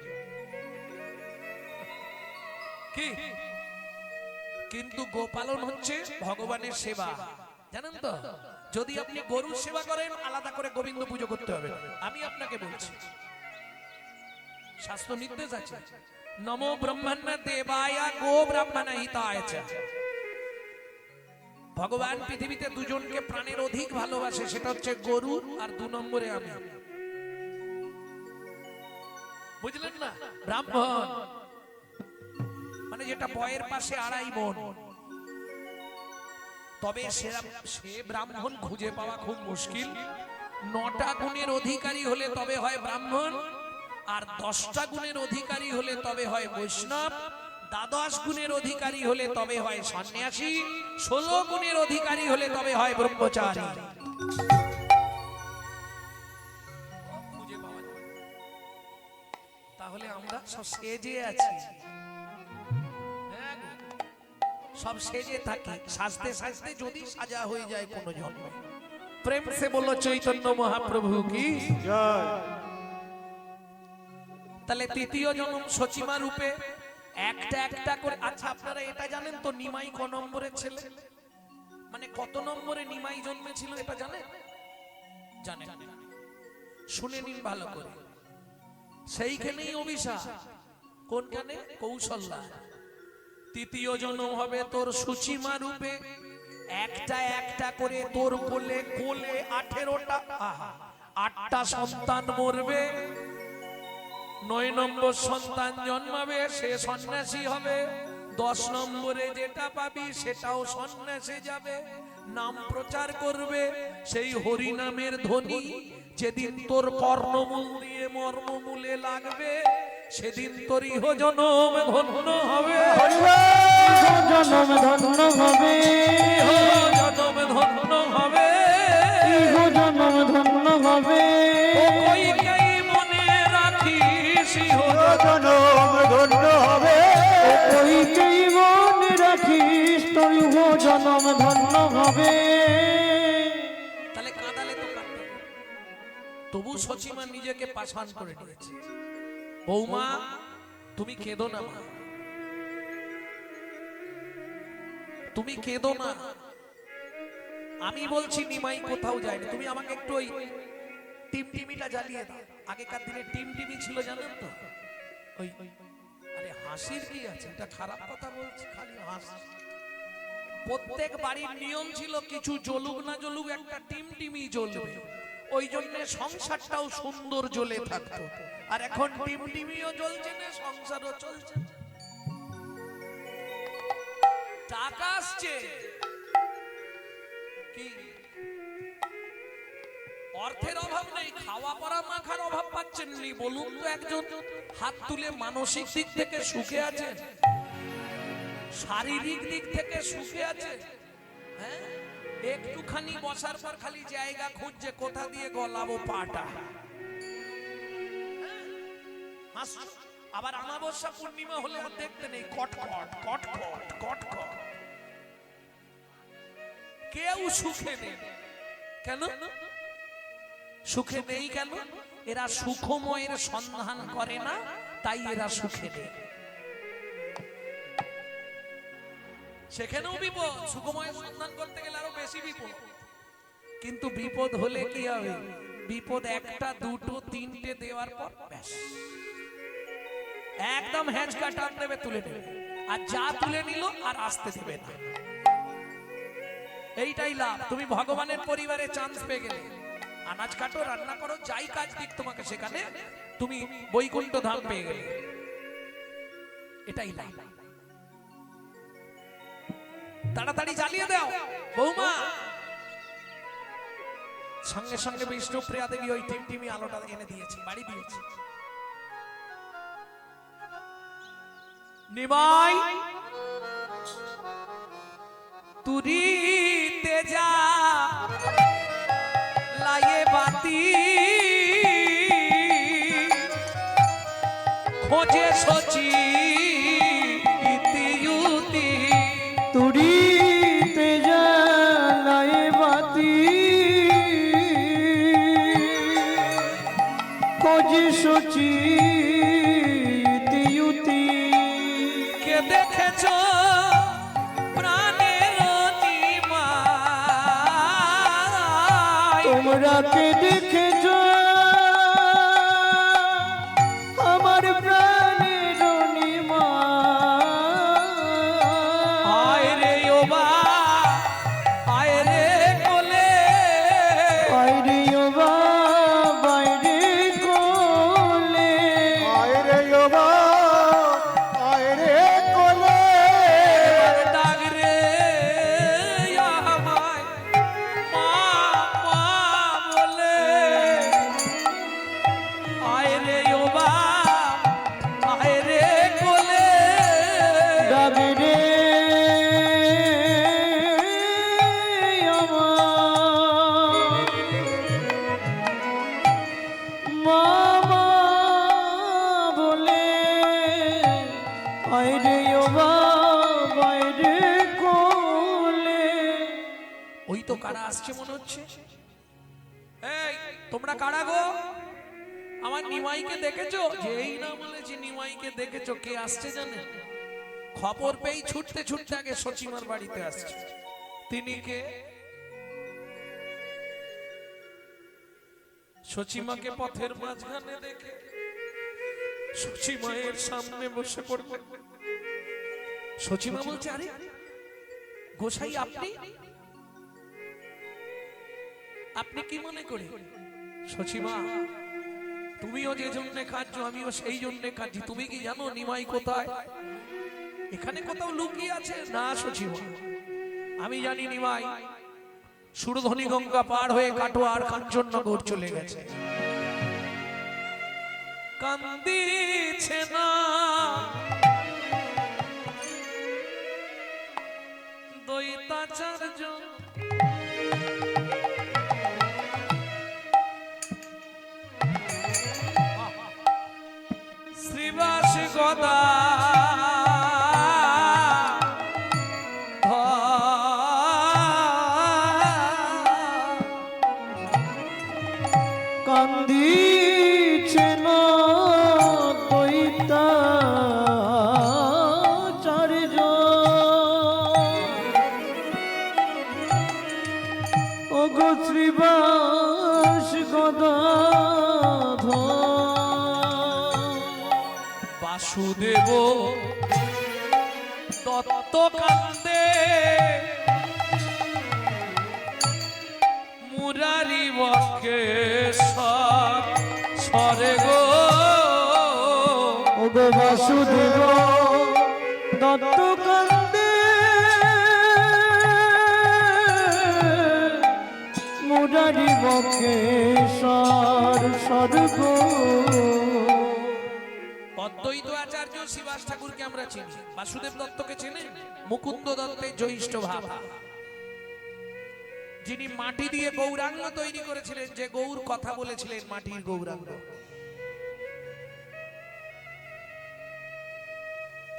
কি। কিন্তু গোপালন হচ্ছে ভগবানের সেবা, জানেন তো। যদি আপনি গরুর সেবা করেন, আলাদা করে গোবিন্দ পুজো করতে হবে। আমি আপনাকে বলছি, শাস্ত্র নির্দেশ আছে, নমো ব্রহ্মণ্য দেবায় গো ব্রাহ্মণ হিতায় চ। ভগবান পৃথিবীতে দুজনকে প্রাণের অধিক ভালোবাসে, সেটা হচ্ছে গরু আর 2 নম্বরে আমি। বুঝলেন না? ব্রাহ্মণ মানে যেটা বয়ের পাশে 2.5 মণ। তবে সে ব্রাহ্মণ খুঁজে পাওয়া খুব মুশকিল। 9টা গুণের অধিকারী হলে তবে হয় ব্রাহ্মণ, আর 10টা গুণের অধিকারী হলে তবে হয় বৈষ্ণব, 12 গুণের অধিকারী হলে তবে হয় সন্ন্যাসী, 16 গুণের অধিকারী হলে তবে হয় ব্রহ্মচারী। খুঁজে পাওয়া যায়। তাহলে আমরা সব সেজে আছি, সব সেজে থাকি, সাজতে সাজতে যদি সাজা হয়ে যায় কোনো জন্মে। প্রেম সে বলো চৈতন্য মহাপ্রভু কি জয়। তাহলে তৃতীয় জন্ম সচিমা রূপে একটা একটা করে। আচ্ছা আপনারা এটা জানেন তো নিমাই ক নম্বরের ছেলে, মানে কত নম্বরে নিমাই জন্মেছিল এটা জানেন? জানেন? শুনে নিন ভালো করে। সেইখানেই অভিশাপ। কোনখানে? কৌশল্যা। তৃতীয় জন্ম হবে তোর সুচিমা রূপে, একটা একটা করে তোর কোলে কোলে 18টা, 8টা সন্তান মরবে। 9 নম্বর সন্তান জন্মাবে, সে সন্ন্যাসী হবে। 10 নম্বরে যেটা পাবি সেটাও সন্ন্যাসে যাবে, নাম প্রচার করবে। সেই হরি নামের ধ্বনি যেদিন তোর কর্ণমূল দিয়ে মর্মমূলে লাগবে, সেদিন তোর ইহ জনম ধন্য হবে, জনম ধন্য হবে, জনম ধন্য হবে, জনম ধন্য হবে। কইকেই মনে রাখিস ইহ জনম ধন্য হবে, কইকেই মনে রাখিস তোর জনম ধন্য হবে। তাহলে কাঁদালে তো কাঁদতে, তবু সচিমা নিজেকে পাষাণ করে নিয়েছে। বৌমা তুমি কেঁদো না, মা তুমি কেঁদো না। আমি বলছি নিমাই কোথাও যায়নি, তুমি আমাকে একটু ওই টিমটিমিটা জ্বালিয়ে দাও। আগেকার দিনে টিমটিমি ছিল জানেন তো, ওই আরে হাসির কি আছে? এটা খারাপ কথা বলছি, খালি হাস। প্রত্যেক বাড়ির নিয়ম ছিল কিছু জ্বলুক না জ্বলুক একটা টিমটিমি জ্বলবে, ওই জন্য সংসারটাও সুন্দর জ্বলে থাকতো। আর এখন টিমটিমিও জ্বলছে না, সংসারও চলছে না। টাকা আসছে কি, অর্থের অভাব নেই, খাওয়া পরা মাখার অভাব পাচ্ছেন নি বলুন তো একজন হাত তুলে। মানসিক দিক থেকে সুখে আছেন, শারীরিক দিক থেকে সুখে আছে? হ্যাঁ, একটুখানি বসার পর খালি জায়গা খুঁজছে কোথা দিয়ে গলাবো পাটা। আবার অমাবস্যা পূর্ণিমা হলে আর দেখতে নেই, কটকট কটকট কটকট। কেউ সুখে নেই। কেন সুখে নেই? কেন? এরা সুখময়ের সন্ধান করে না, তাই এরা সুখে নেই। সেখানেও বিপদ, সুখময়ের সন্ধান করতে গেলে আরো বেশি বিপদ। কিন্তু বিপদ হলে কি হবে? বিপদ একটা দুটো তিনটে দেওয়ার পর ব্যাস একদম হ্যাঁচকা টান দেবে, তুলে নেবে। আর যা তুলে নিল আর আসতে দেবে না। এইটাই লাভ। তুমি ভগবানের পরিবারে চান্স পেয়ে গেলে, আনাজ কাটো, রান্না করো, যাই কাজ দিক তোমাকে, সেখানে তুমি বৈকুণ্ঠ ধাম পেয়ে গেলে। এটাই লাভ। তাড়াতাড়ি জ্বালিয়ে দাও বৌমা। সঙ্গে সঙ্গে বিষ্ণুপ্রিয়া দেবী ওই টিমটিমি আলোটা এনে দিয়েছে, বাড়ি দিয়েছে। নিমাই তুরিতে যা লায়ে বাতি, খোঁজে সচি ইতিউতি। তুরিতে জ্বালায় বাতি, খোঁজে সচি ইতিউতি। কে দেখেছ প্রাণের নিমাই, তোমরা কে দেখেছ আমার প্রাণের নিমাই। আয় রে ও বা, আয় রে কোলে, বাইরে ও বাইরে কোলে, আয়রে ওবা আয়রে কোলে, ডাক রে আমায় মা মা বলে। আয় রে ও বা, আয় রে কোলে, ডাকে রে আমার মামা বলে। আইরে ও বাইরে কোলে। ওই তো কারা আসছে মনে হচ্ছে। এই তোমরা কারা গো? আমার নিমাইকে দেখেছো? যেই না বলেছি নিমাইকে দেখেছো, কে আসছে জানেন? খবর পেয়ে ছুটতে ছুটতে আগে সচিমার বাড়িতে আসছে। তিনি কে? সচিমাকে পথের মাঝখানে দেখে সচিমায়ের সামনে বসে পড়লেন। সচিমা বলছে, আরে গোসাই আপনি? আপনি কি মনে করে? সচিমা, তুমিও যে জন্য খাচ্ছ আমিও সেই জন্য খাচ্ছি। তুমি কি জানো নিমাই কোথায়? এখানে কোথাও লুকিয়ে আছে? না সচিমা, আমি জানি নিমাই সুরধনী গঙ্গা পার হয়ে কাটোয়ার কাঞ্চননগর চলে গেছে। কান্দিছে না দৈতাচার্য, শ্রীবাস গদা কান্দিছে না দৈতাচার্য, ওগো শ্রীবাস গদাধর। বাসুদেব দত্ত কান্দে মুরারি বকে সরে গো ওগো বাসুদেব দত্ত কান্দে মুরারি বকে স্বর্গ। অদ্বৈত আচার্য শিবাস ঠাকুরকে আমরা চিনি, বাসুদেব দত্তকে চিনি, মুকুন্দ দত্তের জ্যৈষ্ঠ ভাবা, যিনি মাটি দিয়ে গৌরাঙ্গ তৈরি করেছিলেন, যে গৌর কথা বলেছিলেন মাটির গৌরাঙ্গ।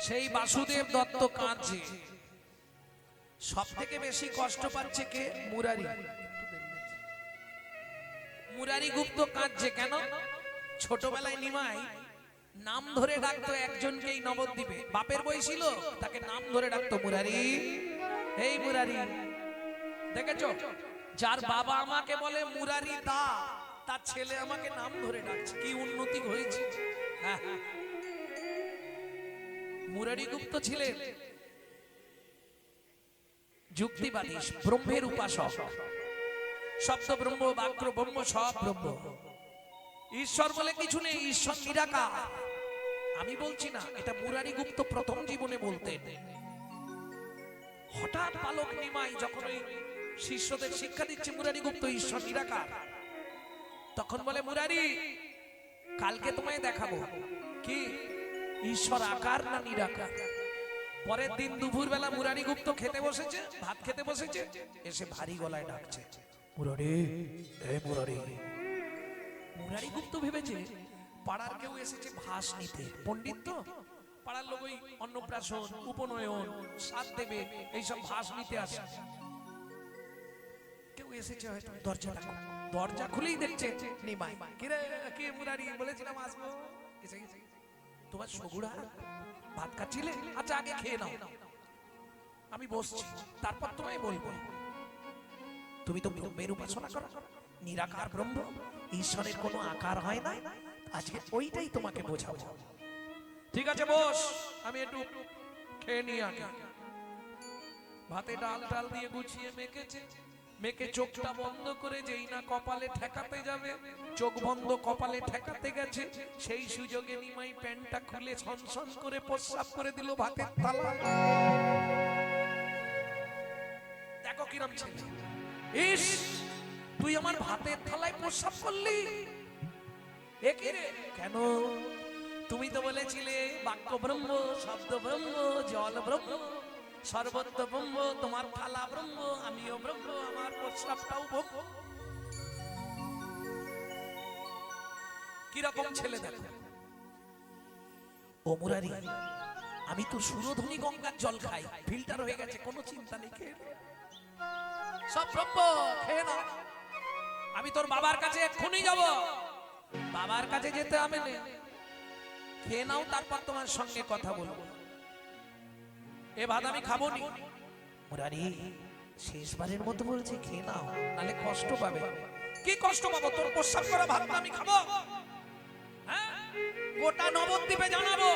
সেই বাসুদেব দত্ত কাঁদছে। সব থেকে বেশি কষ্ট পাচ্ছে কে? মুরারি। মুরারি গুপ্ত কাঁদছে কেন? ছোটবেলায় নিমাই নাম ধরে ডাকতো একজনকেই নবদ্বীপে, বাপের বই ছিল, তাকে নাম ধরে ডাকতো মুরারি, এই মুরারি। দেখেছো, যার বাবা আমাকে বলে মুরারি দা, তার ছেলে আমাকে নাম ধরে ডাকছে, কি উন্নতি হয়েছে। হ্যাঁ, মুরারি গুপ্ত ছিলেন যুক্তিবাদী, ব্রহ্মের উপাসক। শব্দ ব্রহ্ম, বাক্য ব্রহ্ম, সব ব্রহ্ম। ঈশ্বর বলে কিছু নেই, ঈশ্বর নিরাকার। আমি বলছি না, এটা মুরারি গুপ্ত প্রথম জীবনে বলতেন। হঠাৎ বালক নিমাই যখন ওই শিষ্যদের শিক্ষা দিচ্ছে মুরারি গুপ্ত ঈশ্বর নিরাকার, তখন বলে মুরারি কালকে তোমায় দেখাবো কি ঈশ্বর আকার না নিরাকার। পরের দিন দুপুর বেলা মুরারি গুপ্ত খেতে বসেছে, ভাত খেতে বসেছে, এসে ভারী গলায় ডাকছে মুরারি, এ মুরারি। মুরারি গুপ্ত ভেবেছে পাড়ার কেউ এসেছে ভাস নিতে, পণ্ডিত তো, পাড়ার লোক ওই অন্নপ্রাশন, উপনয়ন, সাত দেবে, এইসব ভাস নিতে আসে। কেউ এসেছে হয়তো, দরজা খুলেই দেখছে নিমাই। কিরে কি মুরারি, বলেছিলাম আসবো, এসে গেছে। তোমার সগুড়া ভাত খাচ্ছিলে, আচ্ছা আগে খেয়ে নাও, আমি বসছি, তারপর তোমায় বলবো। তুমি তো ব্রহ্মের উপাসনা করো, নিরাকার ব্রহ্ম, ঈশ্বরের কোনো আকার হয় না, আজকে ওইটাই তোমাকে বোঝাবো। ঠিক আছে বস, আমি একটু খেয়ে নিয়ে আগে। ভাতে ডাল টাল দিয়ে গুছিয়ে মেখেছে, মেখে চোখটা বন্ধ করে যেই না কপালে ঠেকাতে যাবে, চোখ বন্ধ কপালে ঠেকাতে গেছে, সেই সুযোগে নিমাই প্যান্টটা খুলে ছনছন করে প্রস্রাব করে দিল ভাতের থালা। দেখো কিরম ছেলে, ইস তুই আমার ভাতের থালায় প্রস্রাব করলি, এ কি রে? কেন? তুমি তো বলেছিলে বাক্য ব্রহ্ম, শব্দ ব্রহ্ম, জল ব্রহ্ম, সর্বত্র ব্রহ্ম, তোমার থালা ব্রহ্ম, আমিও ব্রহ্ম, আমার প্রস্রাবটাও ব্রহ্ম। কিরকম ছেলে দেখো। ও মুরারি, আমি তো সুরধনী গঙ্গার জল খাই, ফিল্টার হয়ে গেছে, কোনো চিন্তা নেই, খেয়ে সব ব্রহ্ম, খেয়ে নাও। আমি তোর বাবার কাছে এক্ষুনি যাব, বাবার কাছে যেতে হবে না, খেয়ে নাও, তারপর তোমার সঙ্গে কথা বলবো। এ ভাত আমি খাবো নি। মুরারি শেষবারের মতো বলছে খেয়ে নাও, নালে কষ্ট পাবে। কি কষ্ট পাবো? তোর প্রস্রাব করা ভাত আমি খাবো? হ্যাঁ, গোটা নবদ্বীপে জানাবো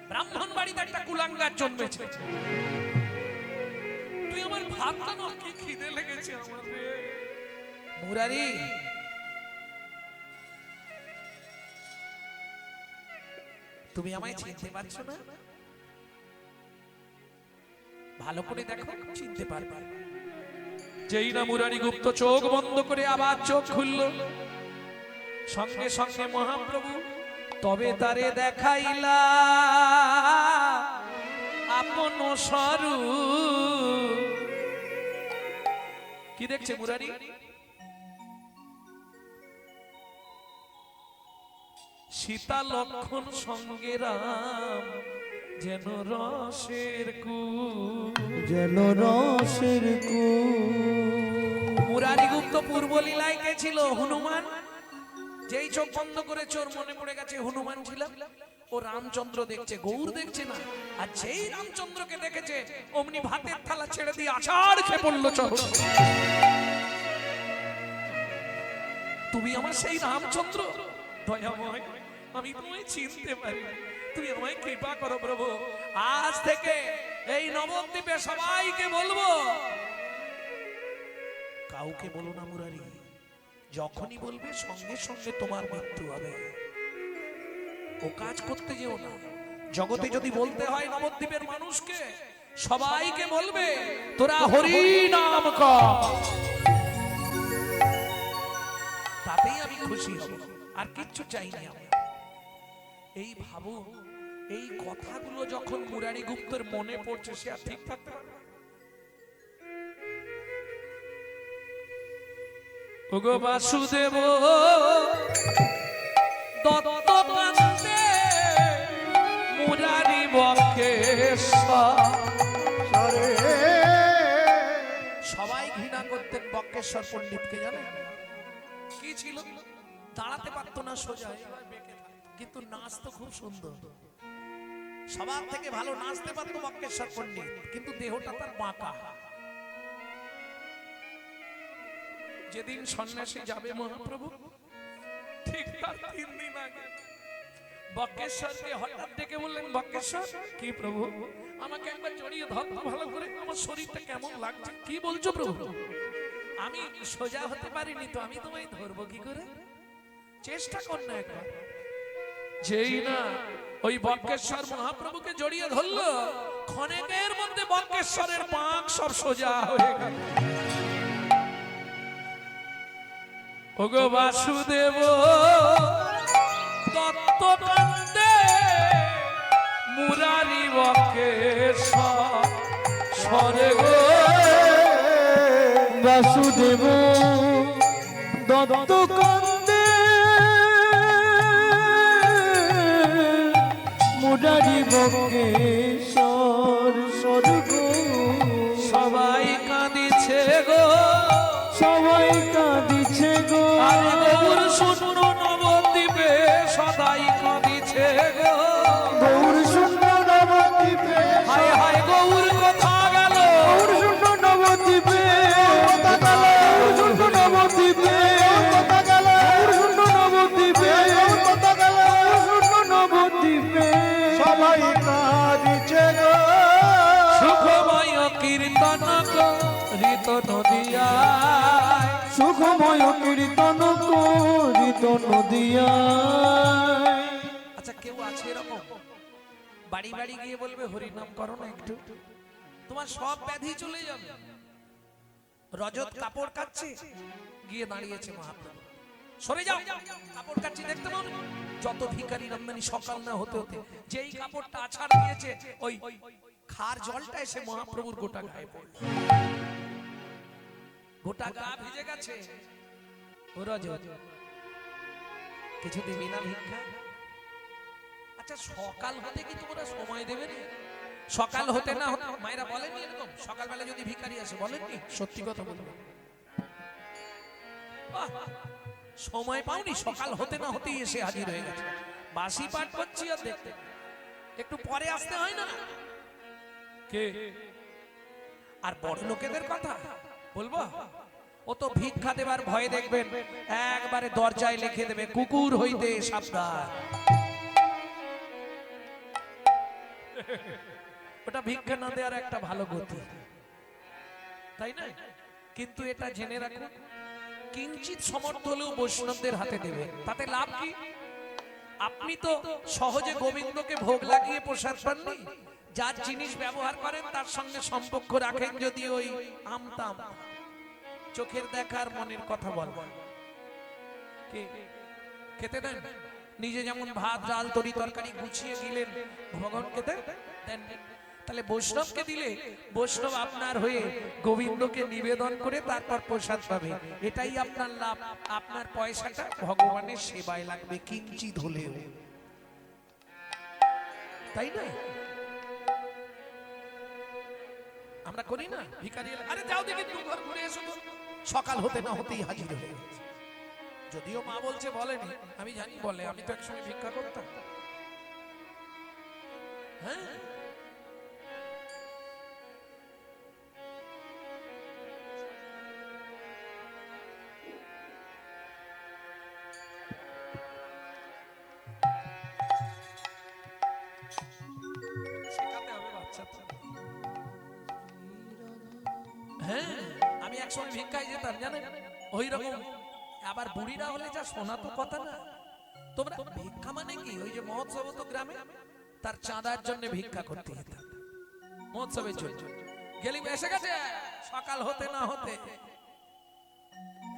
ব্রাহ্মণ বাড়িতে একটা কুলাঙ্গার জন্মেছে। তুই আমার ভাত খানো, কি খিদে লেগেছে আমার রে। মুরারি তুমি আমায় চিনতে পারছো না? ভালো করে দেখো, চিনতে পারবে। যেই না মুরারি গুপ্ত চোখ বন্ধ করে আবার চোখ খুলল, সঙ্গে সঙ্গে মহাপ্রভু তবে তারে দেখাইলা আপন স্বরূপ। কি দেখছে মুরারি? সীতা লক্ষণ সঙ্গে রাম, যেন রসের কূপ, যেন রসের মুরারি গুপ্ত পূর্ব লীলায় কে ছিল? হনুমান। যেই চোখ বন্ধ করে চোর মনে পড়ে গেছে হনুমান ছিল। ও রামচন্দ্র দেখছে, গৌর দেখছে না। আর যেই রামচন্দ্রকে দেখেছে অমনি ভাতের থালা ছেড়ে দিয়ে আছাড় খেয়ে পড়লো চোখ। তুমি আমার সেই রামচন্দ্র, দয়াময় আমি তোমায় চিনতে পারি, তুমি আমায় কৃপা করো প্রভু। আজ থেকে এই নবদ্বীপে সবাইকে বলবো, কাউকে বলো না মুরারি, যখনই বলবে সঙ্গে সঙ্গে তোমার মৃত্যু হবে। ও কাজ করতে যেও না। জগতে যদি বলতে হয় নবদ্বীপের মানুষকে, সবাইকে বলবে তোরা হরি নাম কর, তাতেই আমি খুশি হব, আর কিচ্ছু চাই না আমি। এই ভাবো, এই কথাগুলো যখন মুরারি গুপ্তের মনে পড়ছে, সে আর ঠিক থাকতে পারে? ওগো বাসুদেব দত্ত কান্দে মুরারি বক্রেশ্বর। সবাই ঘৃণা করতেন বক্রেশ্বর পণ্ডিতকে, জানেন কি ছিল? দাঁড়াতে পারতো না সোজা, কিন্তু নাচতো খুব সুন্দর। সবার থেকে ভালো নাচতে পারতো বক্রেশ্বর পণ্ডিত, কিন্তু দেহটা তার বাঁকা। যেদিন সন্ন্যাসী যাবে মহাপ্রভু, ঠিক তার 3 দিন আগে বক্রেশ্বরকে হঠাৎ ডেকে বললেন, বক্রেশ্বর কি প্রভু, আমাকে একবার জড়িয়ে ধর ভালো করে, আমার শরীরটা কেমন লাগছে। কি বলছো প্রভু? আমি সোজা হতে পারিনি তো, আমি তোমায় ধরবো কি করে? চেষ্টা কর না একবার। যেই না ওই বক্রেশ্বর মহাপ্রভুকে জড়িয়ে ধরলো, ক্ষণেকের মধ্যে বক্রেশ্বরের পাক সব সোজা হয়ে গেল। ওগো বাসুদেব দত্ত কান্দে মুরারি বক্রেশ্বর গো। বাসুদেব দত্ত কান্দে মুরারি বক্রেশ্বর স্বর্গ। সবাই কাঁদিছে গো, সবাই কাঁদিছে গো, আরে গৌর শূন্য নবদ্বীপে সদাই কাঁদিছে গো। গৌর শূন্য নবদ্বীপে, হায় হায় গৌর কোথা গেল? গৌর শূন্য নবদ্বীপে, গৌর শূন্য নবদ্বীপে, গৌর শূন্য নবদ্বীপে, গৌর শূন্য নবদ্বীপে সবাই কাঁদিছে গো। সুখময় কীর্তন করিত নদিয়ায়, সুখময় কীর্তন করিত নদিয়ায়। আচ্ছা কেউ আছে এরকম বাড়ি বাড়ি গিয়ে বলবে হরিনাম করো না একটু, তোমার সব ব্যাধি চলে যাবে। রজত কাপড় কাচ্ছে, গিয়ে দাঁড়িয়েছে মহাপ্রভু, সরে যাও, কাপড় কাচ্ছি দেখতে পাও না? যত ভিখারি আমদানি সকাল না হতে হতে যেই কাপড়টা আছাড় দিয়েছে, ওই খার জলটা এসে মহাপ্রভুর গোটা গায়ে পড়ল, গোটা গা ভিজে গেছে। ও রজত, কিছু দিবি না ভিক্ষা? আচ্ছা সকাল হতে কি তোমরা সময় দেবে না? সকাল হতে না হতে মায়েরা বলেননি এরকম? সকালবেলা যদি ভিখারি আসে বলেননি? সত্যি কথা বলবো, সময় পাওনি? সকাল হতে না হতেই এসে হাজির হয়ে গেছে। বাসি পাঠ করছি আর দেখতে, একটু পরে আসতে হয় না? কে? আর বড় লোকেদের কথা বলবো, ও তো ভিক্ষা দেবার ভয়ে দেখবেন একবারে দরজায় লিখে দেবে, কুকুর হইতে সাবধান। ওটা ভিক্ষা না দেওয়ার একটা ভালো গতি, তাই না? কিন্তু এটা জেনে রাখুন, কিঞ্চিত সমর্থ হলেও বৈষ্ণবদের হাতে দেবে, তাতে লাভ কি? আপনি তো সহজে গোবিন্দকে ভোগ লাগিয়ে প্রসাদ পাননি, যার জিনিস ব্যবহার করেন তার সঙ্গে সম্পর্ক রাখেন যদি ওই আমতাম, চোখের দেখার মনের কথা বল, কে খেতে দেন? নিজে যেমন ভাত ডাল তরি তরকারি গুছিয়ে দিলেন, ভগবান খেতে দেন। তাহলে বৈষ্ণবকে দিলে বৈষ্ণব আপনার হয়ে গোবিন্দকে নিবেদন করে তারপর প্রসাদ পাবে, এটাই আপনার লাভ। আপনার পয়সাটা ভগবানের সেবায় লাগবে কিঞ্চিত হলেও, তাই না? আমরা করি না? ভিখারি এলে, আরে যাও দেখি তুমি ঘর ঘুরে এসো তো, সকাল হতে না হতেই হাজির হয়ে গেছে। যদিও মা বলছে বলেনি, আমি জানি বলে, আমি তো একসময় ভিক্ষা করতাম। হ্যাঁ, হ্যাঁ, আমি একসময় ভিক্ষায় যেতাম জানেন, ওই রকম। আবার বুড়িরা হলে যা শোনা তো কথা না। তোমরা ভিক্ষা মানে কি, ওই যে মহোৎসব তো গ্রামে, তার চাঁদার জন্য ভিক্ষা করতে যেতাম মহোৎসবের জন্য। গেলি এসে গেছে সকাল হতে না হতে,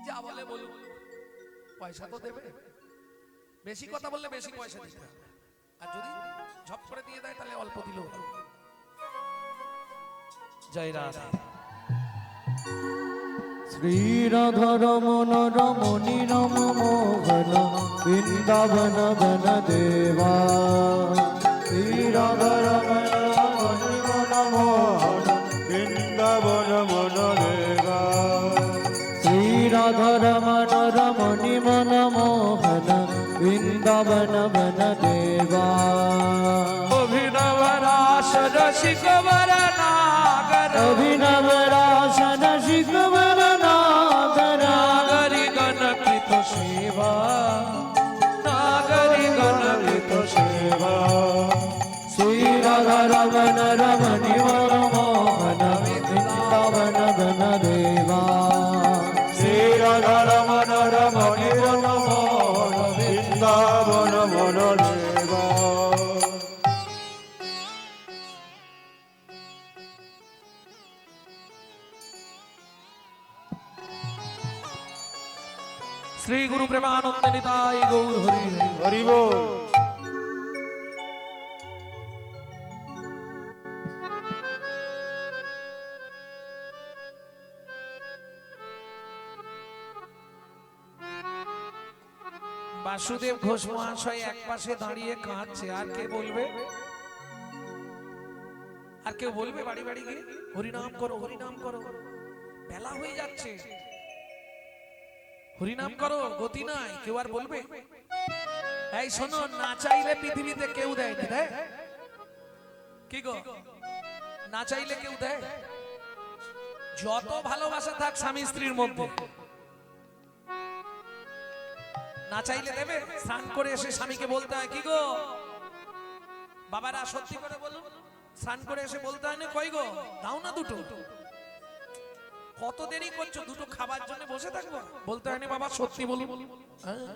যা বলে বলুন, পয়সা তো দেবে। বেশি কথা বললে বেশি পয়সা দিতে হবে, আর যদি ঝপ করে দিয়ে দেয় তাহলে অল্প দিলেও হবে। জয় রাধা। শ্রীরাধরমণ রমণী রম মোহন বৃন্দাবন বন দেবা। শ্রীরাধরমণ রমণী মন মোহন বৃন্দাবন মন দেবা। শ্রীরাধরমণ রমণী মন মোহন বৃন্দাবন বন দেবা। অভিনব রাস রসিক বর নাগর, অভিনব রাস রসিক বর নাগর। নাগরি গণকৃত সেবা, নাগরি গণকৃত সেবা। শ্রীরাধরমণ রমণী মন মোহন বৃন্দাবন বন দেবা। শ্রীরাধরমণ রমণী মন মোহন বৃন্দাবন মন দেবা। শ্রী গুরু প্রেমানন্দ নিতাই গৌর হরি হরি। হরি বল। বাসুদেব ঘোষ মহাশয় এক পাশে দাঁড়িয়ে কাঁদছে, আর কে বলবে? আর কেউ বলবে বাড়ি বাড়ি গিয়ে হরিনাম করো, হরিনাম করো? বেলা হয়ে যাচ্ছে, হরিনাম করো, গতি নাই। কেউ আর বলবে? এই শোনো, না চাইলে পৃথিবীতে কেউ দেয় না, দেয় কি গো? না চাইলে কেউ দেয়? যত ভালোবাসা থাক স্বামী স্ত্রীর মধ্যে, না চাইলে দেবে? স্নান করে এসে স্বামীকে বলতে হয়, কি গো বাবারা সত্যি করে বলুন, স্নান করে এসে বলতে হয় না, কই গো দাও না দুটো? কত দেরি করছো, দুটো খাবার জন্য বসে থাকবো? বলতে হয় না বাবা সত্যি বলুন। হ্যাঁ,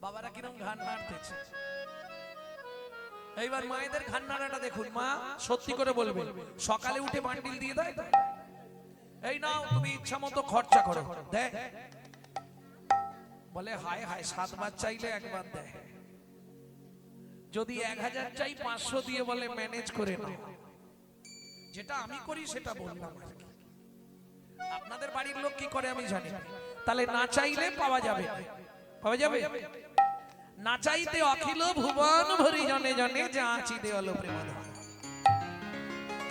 বাবারা কিরম ঘান নাড়তেছে। এইবার মায়েদের ঘান নাড়াটা দেখুন, মা সত্যি করে বলবে, সকালে উঠে বান্ডিল দিয়ে দেয় তো, এই নাও তুমি ইচ্ছা মতো খরচা করো, দেয়? বলে হায় হায়, 7 বার চাইলে একবার দেয়। যদি 1000 চাই 500 দিয়ে বলে ম্যানেজ করে নাও। যেটা আমি করি সেটা বললাম আর কি। আপনাদের বাড়ির লোক কি করে আমি জানি না। তাহলে না চাইলে পাওয়া যাবে, পাওয়া যাবে? না চাইতে অখিল ভুবন ভরি জনে জনে যা আছি দেওয়াল প্রেম।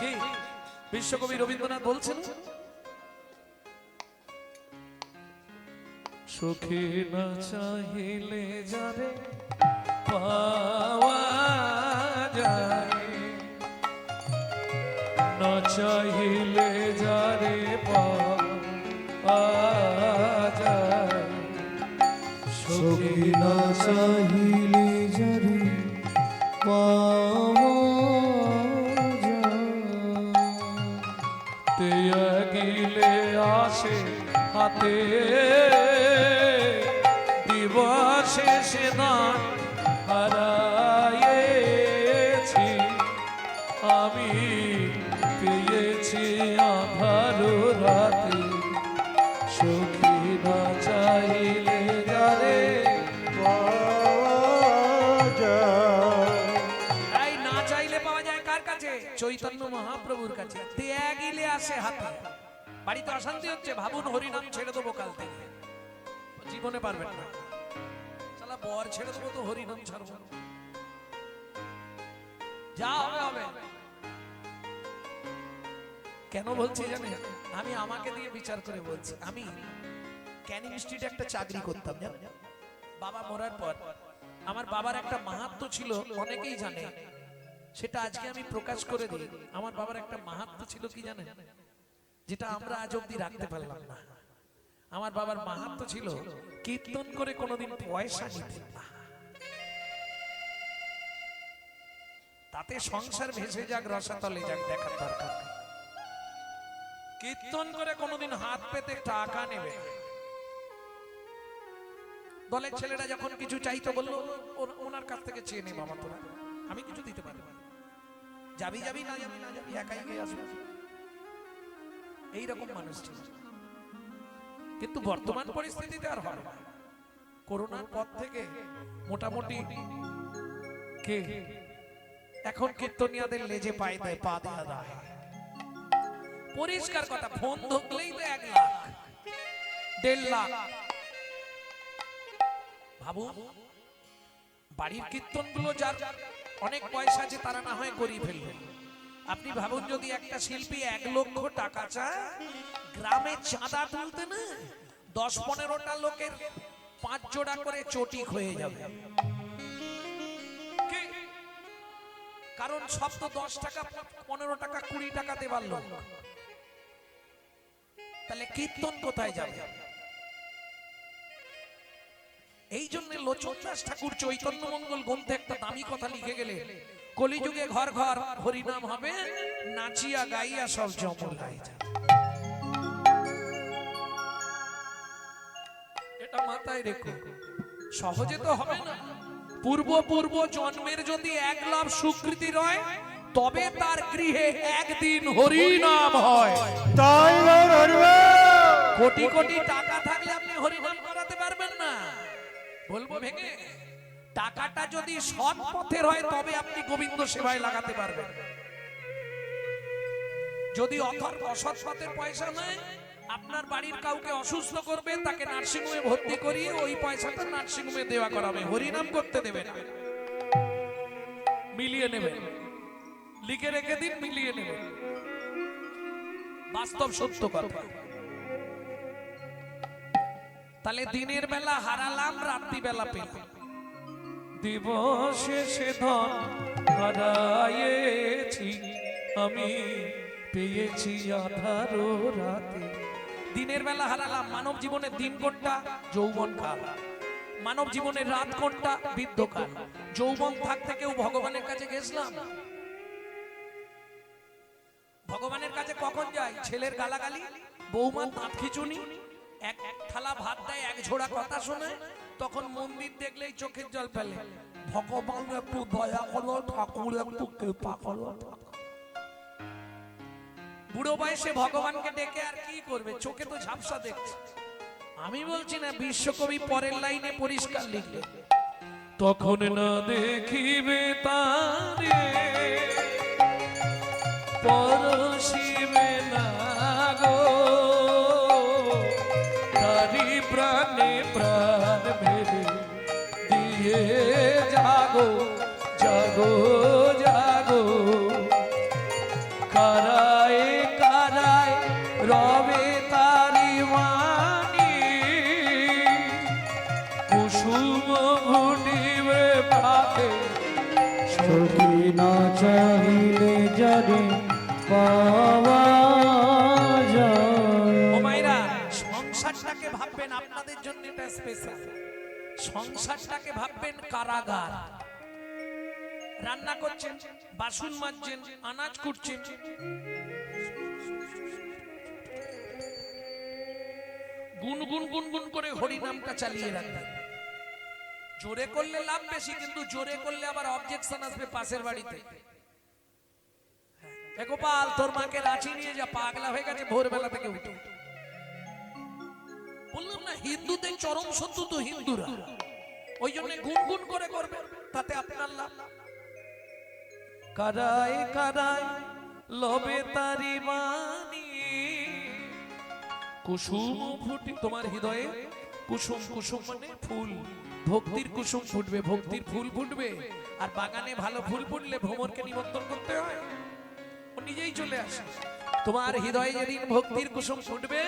কি বিশ্বকবি রবীন্দ্রনাথ বলছেন, সুখী না চাহিলে যারে পাওয়া যায়, না চাহিলে যারে পাওয়া যায়, সুখী না চাহিলে যারে পাওয়া যায়। তে গিলে আসে হাতে দিবসে সে না হারায়েছি, আমি পেয়েছি আধার রাতে, সুখী না চাইলে যারে পাওয়া যায়। এই না চাইলে পাওয়া যায় কার কাছে? চৈতন্য মহাপ্রভুর কাছে। দেয়া গিলে আসে হাতে। বাড়িতে অশান্তি হচ্ছে, ভাবুন হরিনাম ছেড়ে দেবো কাল থেকে, জীবনে পারবেন না। শালা বর ছেড়ে দেবো তো হরিনাম ছাড়বো, যা হবে হবে। কেন বলছি জানেন? আমি আমাকে দিয়ে বিচার করে বলছি। আমি ক্যানিং স্ট্রিটে একটা চাকরি করতাম জানেন, বাবা মরার পর। আমার বাবার একটা মাহাত্ম্য ছিল, অনেকেই জানে, সেটা আজকে আমি প্রকাশ করে দিই। আমার বাবার একটা মাহাত্ম্য ছিল কি জানেন, যেটা আমরা আজ অব্দি রাখতে পারলাম না। আমার বাবার মাহাত্ম্য ছিল কীর্তন করে কোনোদিন পয়সা নিতেন না। তাতে সংসার ভেসে যাক রসাতলে যাক দেখার দরকার নেই। কীর্তন করে কোনোদিন হাত পেতে টাকা নেবে না। দলের ছেলেরা যখন কিছু চাইতো বললো ওনার কাছ থেকে চেয়ে নে বাবা তোরা, আমি কিছু দিতে পারবো না, যাবি যাবি না যাবি না যাবি একাই গিয়ে আসবে, এইরকম মানুষ ছিল। কিন্তু বর্তমান পরিস্থিতিতে আর হবে না। করোনার পর থেকে মোটামুটি কে এখন কীর্তনিয়াদের লেজে পায়ে দেয়, পা দেয়া দেয়। পরিষ্কার কথা, ফোন ধরলেই তো 1 লাখ 1.5 লাখ। ভাবু বাড়ির কীর্তনগুলো যার অনেক পয়সা আছে তারা না হয় করিয়ে ফেলবে। আপনি ভাবুন যদি একটা শিল্পী 1 লক্ষ টাকা চায়, গ্রামে চাঁদা তুলতে না 10-15টা লোকের 5 জোড়া করে চটিক হয়ে যাবে। কারণ সব তো 10 টাকা 15 টাকা 20 টাকা দেবার লোক, তাহলে কীর্তন কোথায় যাবে? এই জন্য লোচন দাস ঠাকুর চৈতন্য মঙ্গল গ্রন্থে একটা দামি কথা লিখে গেলে, কলিযুগে ঘর ঘর হরিনাম হবে, নাচিয়া গাইয়া সব জমলায় যাবে। এটা মাথায় রেখো, সহজে তো হবে না। পূর্ব জন্মের যদি 1 লাভ স্বীকৃতি রয়, তবে তার গৃহে একদিন হরিনাম হয়। তাই বলবে কোটি কোটি টাকা থাকলে আপনি হরিনাম করাতে পারবেন না। বলবো ভেঙে, টাকাটা যদি সৎ পথের হয় তবে আপনি গোবিন্দ সেবায় লাগাতে পারবেন। যদি অসৎ পথের পয়সা নেয়, আপনার বাড়ির কাউকে অসুস্থ করবে, তাকে নার্সিংহোমে ভর্তি করিয়ে ওই পয়সাটা নার্সিংহোমে দেওয়া করাবে, হরিনাম করতে দেবে না। মিলিয়ে নেবেন, লিখে রেখে দিন, মিলিয়ে নেবেন, বাস্তব সত্য কথা। তাহলে দিনের বেলা হারালাম, রাত্রি বেলা পেলাম। দিবসে সে ধন হারায়েছি আমি, পেয়েছি আধারো রাতে। দিনের বেলা হারালাম। মানব জীবনের দিন কোনটা? যৌবন কাল। মানব জীবনের রাত কোনটা? বৃদ্ধকাল। যৌবন থাকতে কেউ ভগবানের কাছে গেছিলাম? ভগবানের কাছে কখন যাই? ছেলের গালাগালি, বৌমার দাঁত খিচুনি, এক থালা ভাত দেয়, 1 ঝোড়া কথা শোনে, তখন মন্দির দেখলেই চোখের জল ফেলে, ভগবান একটু দয়া করো, ঠাকুর একটু কৃপা করো। বুড়ো বয়সে ভগবানকে ডেকে আর কি করবে? চোখে তো ঝাপসা দেখছে। আমি বলছি না, বিশ্বকবি পরের লাইনে পরিষ্কার লিখলে, তখন না দেখিবে তারে পরশিবে না গো, তারি প্রাণে প্রাণ মেরে দিয়ে জাগো জাগো জাগো, কারায় কারায় রবে তারি মানি, কুসুম ঘুটিবে পাতে সখী না চাহিলে যারে পাওয়া যায়। ও মায়েরা, সংসারটাকে ভাববেন আপনাদের জন্য এটা স্পেশাল। সংসারটাকে ভাববেন কারাগার। রান্না করছেন, বাসন মাজছেন, আনাজ কুটছেন, গুনগুন গুনগুন করে হরিনামটা চালিয়ে রাখবেন। জোরে করলে লাভ বেশি, কিন্তু জোরে করলে আবার অবজেকশন আসবে পাশের বাড়িতে। এ গোপাল, তোর মাকে রাঁচি নিয়ে যা, পাগলা হয়ে গেছে ভোরবেলা থেকে উঠে। বললাম না, হিন্দুদের চরম শত্রু তো হিন্দুরা, ওই জন্য গুনগুন করে করবে, তাতে আপনার লাভ। কারায় কারায় লবে তারি মানি, কুসুম ফুটি, তোমার হৃদয়ে কুসুম, কুসুম মানে ফুল, ভক্তির কুসুম ফুটবে, ভক্তির ফুল ফুটবে। আর বাগানে ভালো ফুল ফুটলে ভ্রমরকে নিমন্ত্রণ করতে হয়, ও নিজেই চলে আসে। তোমার হৃদয়ে যেদিন ভক্তির কুসুম ফুটবে,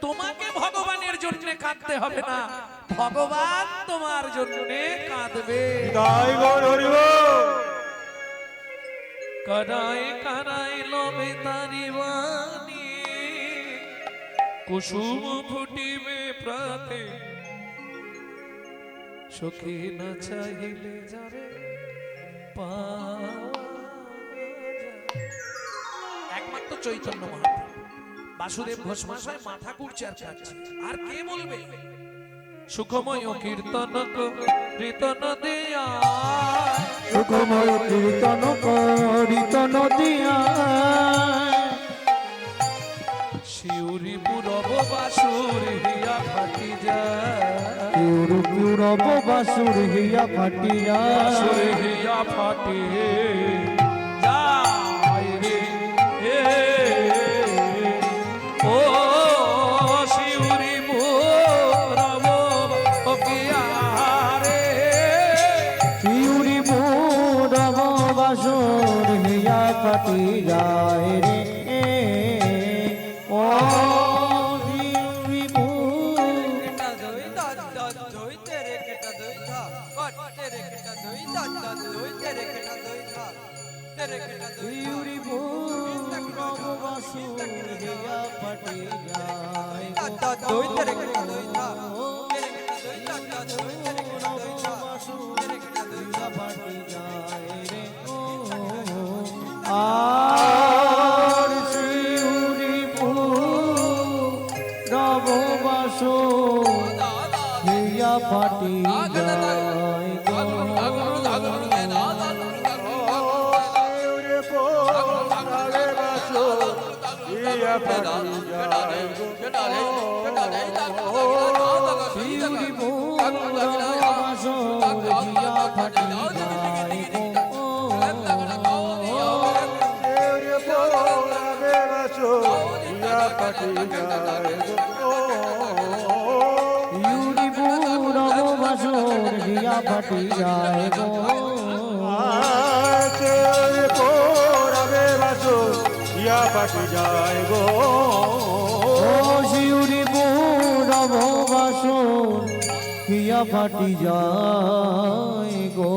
তোমাকে ভগবানের জন্য কাঁদতে হবে না, ভগবান তোমার জন্য কাঁদবে। তাই বলবে কারায় কারায় লবে তারি বাণী, কুসুম ফুটিবে প্রাতে, সখী না চাহিলে যারে পাওয়া যায়। একমাত্র চৈতন্য মহাপ্রভু। বাসুদেব ঘোষ মশাই মাথা কুড়ছে আর কাঁদছে। আর কে বলবে? সুখময় কীর্তন কীর্তন দিয়া, সুখময় কীর্তন করিত নদিয়া, শিউরি পুরব বাসুর হিয়া ফাটি যায়, পুর পুরব বাসুর হিয়া ফাটিয়া, বাসুর হিয়া ফাটি যায় রে ও শিউরি পুরব কিয়া রে, শিউরি পুরব বাসুর হিয়া ফাটি যায় রে ও শিউরি শিউরি পুরব বাসুর হিয়া ফাটি যায় আর শিউরি পুরব বাসুর হিয়া ফাটি যায় শিউরি পুরব বাসুর হিয়া ফাটি যায় শিউরি পুরব বাসুর হিয়া ফাটি যায় গো পাটি যায় গো ও শিউরি পুরব বাসুর হিয়া ফাটি যায় গো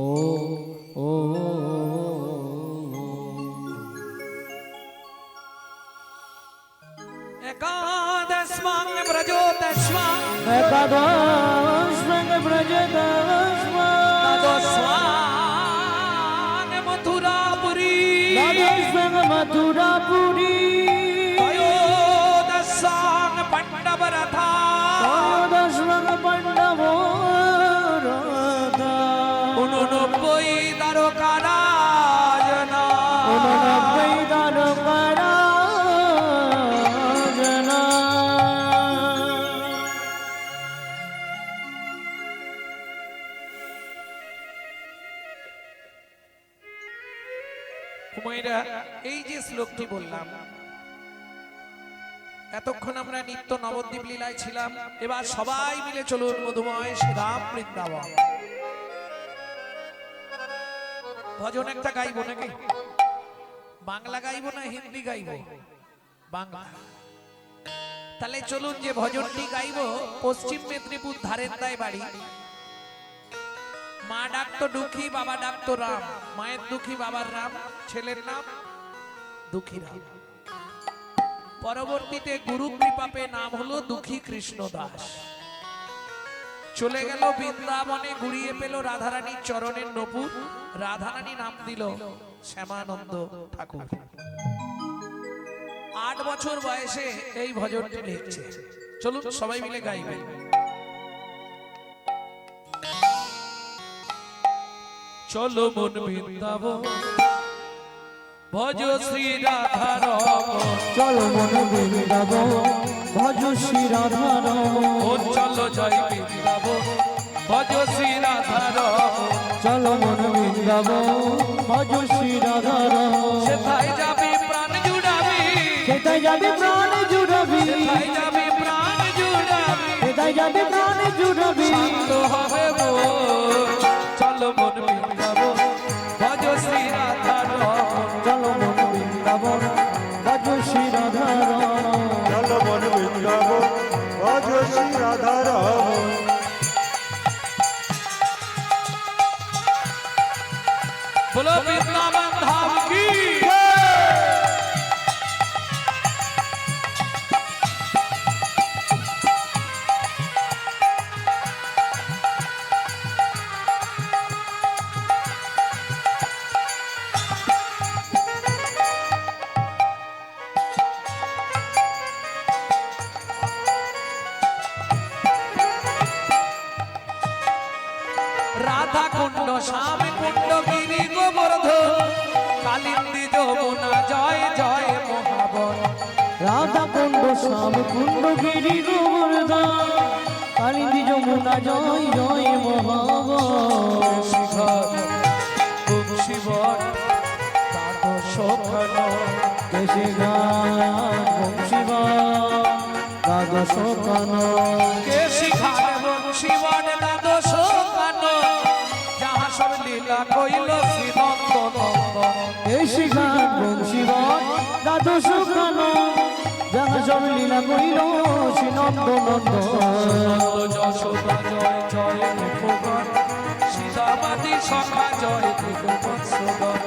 ও ও একাদশমাং ব্রজোদশমাং একাদশ ব্রজ দ্বাদশমাং মথুরাপুরী, দ্বাদশ মথুরাপুরী ত্রয়োদশাং পাণ্ডবরথা, দ্বাদশ পাণ্ডব 89 দ্বারকারাজনা, 89 দ্বারকারাজনা কুমারীরা, এই যে শ্লোকটি বললাম, এতক্ষণ আমরা নিত্য নবদ্বীপ লীলায় ছিলাম। এবার সবাই মিলে চলুন মধুময় শ্রীরাম বৃন্দাবন। ভজন একটা গাইবো নাকি? বাংলা গাইবো না হিন্দি গাইবো? বাংলা। তাহলে চলুন যে ভজনটি গাইবো, পশ্চিম মেদিনীপুর ধারেন্দায় বাড়ি। মা ডাকতো দুঃখী, বাবা ডাকতো রাম। মায়ের দুঃখী, বাবার রাম, ছেলের নাম দুঃখী রাম। পরবর্তীতে গুরু কৃপা পেয়ে নাম হলো দুঃখী কৃষ্ণ দাস। চলে গেল বৃন্দাবনে, গুড়িয়ে পেল রাধারানীর চরণের নপুর। রাধারানী নাম দিল শ্যামানন্দ ঠাকুর। 8 বছর বয়সে এই ভজনটি লিখছে। চলুন সবাই মিলে গাইবেন। চলো মন বৃন্দাবন, ভজ শ্রী রাধা রমন। চলো মন বৃন্দাবন, ভজ শ্রী রাধা রমন। ও চলো জয় বৃন্দাবন, ভজ শ্রী রাধা রমন। চলো মন বৃন্দাবন, ভজ শ্রী রাধা রমন। সেথায় যাবি প্রাণ জুড়াবি, সেটাই যাবে প্রাণ জুড়াবি, সেথায় যাবি প্রাণ জুড়াবি, সেটাই যাবে প্রাণ জুড়াবি। শান্ত হবে মন। চলো মন বৃন্দাবন, ভজ শ্রী রাধা রমন। চলো মন বৃন্দাবন, ভজ শ্রী রাধা রমন। চলো মন বৃন্দাবন, ভজ শ্রী রাধা রমন। बोलो वृंदावन धाम की। কুণ্ড গিরি গোবর্ধন কালিন্দী যমুনা জয় জয় মহাবন রাধা কুণ্ড শ্যাম কুণ্ড গিরি গোবর্ধন কালিন্দী যমুনা জয় জয় মহাবন শিখর শিবন দ্বাদশ খান কেশে গান শিব দ্বাদশ কান কে শিখার এবং শিবন দ্বাদশ খান যাহা সব লীলা কইল শ্রীনন্দ নন্দন কেশে গান শিব দ্বাদশ কান যাহা সব লীলা কইল শ্রী নন্দ নন্দন যশোদা জয় জয় ভগবান সীতামাতি সখা জয় ভগবৎসগণ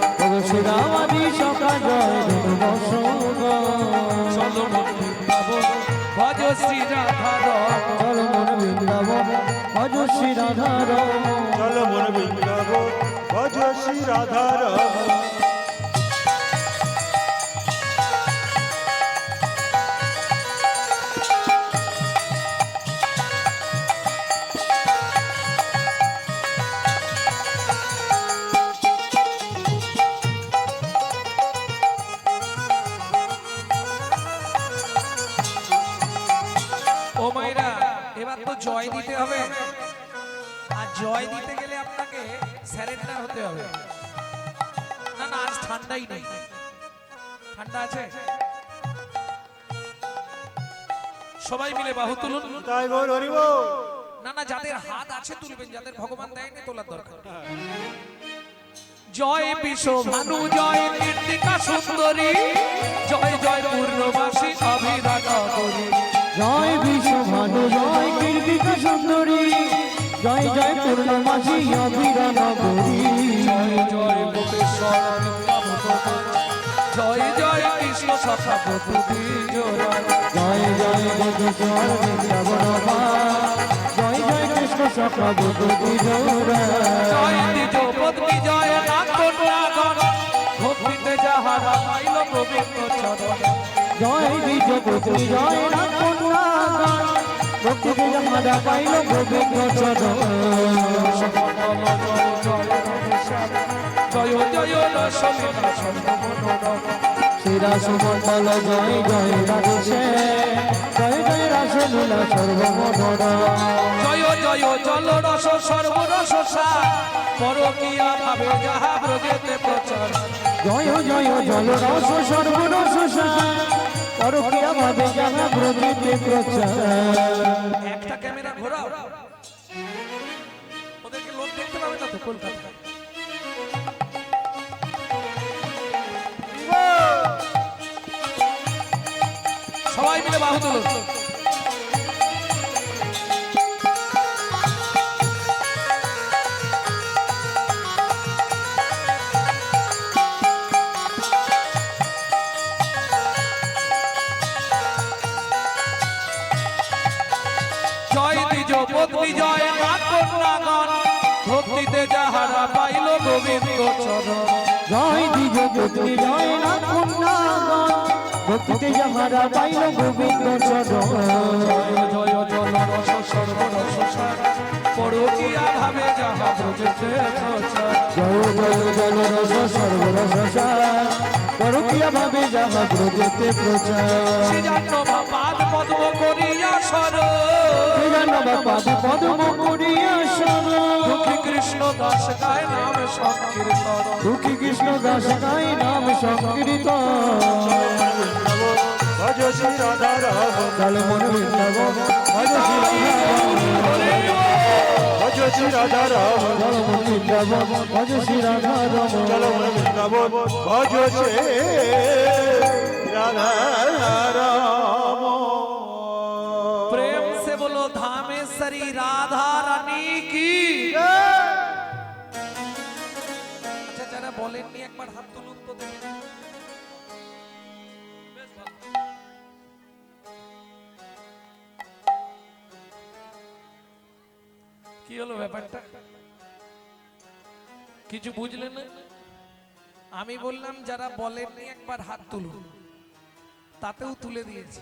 শ্রীরামাদি সকা জয় চলো মন বৃন্দাবন ভজ শ্রী রাধার চল মন বৃন্দাবন ভজ শ্রী রাধার চল মন বৃন্দাবন ভজ শ্রী রাধারমণ ও মাইরা এবার তো জয় দিতে হবে আর জয় দিতে গেলে আপনাকে স্যারেন্ডার হতে হবে না না আজ ঠান্ডাই নেই ঠান্ডা আছে সবাই মিলে বাহু তুলুন তাই গৌর হরিব না না যাদের হাত আছে তুলবেন যাদের ভগবান দেয়নি তোলার দরকার জয় বিশ্ব ভানু জয় কীর্তিকা সুন্দরী জয় জয় পূর্ণবাসী অভিরাট করি জয় বিশ্ব ভানু জয় কীর্তিকা সুন্দরী জয় জয় পূর্ণমাসী অভিরাম গৌরী জয় জয় গোপেশ্বর বৃন্দাবন জয় জয় কৃষ্ণ সখা প্রভৃতি জয় জয় জয় গোপেশ্বর বৃন্দাবন জয় জয় কৃষ্ণ সখা ভগবতী জয় দ্বিজ পত্নী জয় নাগণ ভক্তিতে যাহারা পাইল গোবিন্দ চরণ জয় দ্বিজ পত্নী জয় রামকন্যা ভক্তিতে যাহারা পাইল গোবিন্দ চরণ জয় জয় রসলীলা সর্বমনোরম শ্রীরা সুমণ্ডল জয় জয় রাধে জয় জয় রাসলীলা সর্বমনোরম জয় জয় জল রস সর্বরস সার পরকিয়া ভাবে যাহা ব্রজেতে প্রচার জয় জয় জল রস সর্বরস পরকিয়া ভাবে যাহা ব্রজেতে প্রচার একটা ক্যামেরা ঘোরাও ওদেরকে লোক দেখতে পাবে না তো কলকাতা সবাই মিলে বাহু তুলুন জয় দ্বিজ পত্নী জয় নাগণ ভক্তিতে যাহারা পাইল গোবিন্দ চরণ জয় দ্বিজ পত্নী জয় নাথ কন্যাগণ ভক্তিতে যাহারা পাইল গোবিন্দ চরণ জয় জয় জল রস সর্বরস সার পরকিয়া ভাবে যাহা ব্রজেতে প্রচার জয় জয় জল রস সর্বরস পরকিয়া ভাবে যাহা ব্রজেতে প্রচার শ্রীজান্ন পাদ পদ্ম করিয়া সর পাদ পদ্ম করিয়া সর দুঃখী কৃষ্ণ দাস গায় নাম সংকীর্তন দুঃখী কৃষ্ণ দাস গায় নাম সংকীর্তন ভজ শ্রী রাধারমণ চল মন বৃন্দাবন ভজ শ্রী ভজ শ্রী রাধারমণ চল মন বৃন্দাবন ভজ শ্রী রাধারমণ চল মন বৃন্দাবন ভজ শ্রী রাধারমণ प्रेम से बोलो धामेश्वरी राधा रानी की আচ্ছা যারা বলেননি একবার হাত তুলুন তো দেখি বেশ ভালো। কি হলো ব্যাপারটা কিছু বুঝলেন না আমি বললাম যারা বলেননি একবার হাত তুলুন তাতেও তুলে দিয়েছি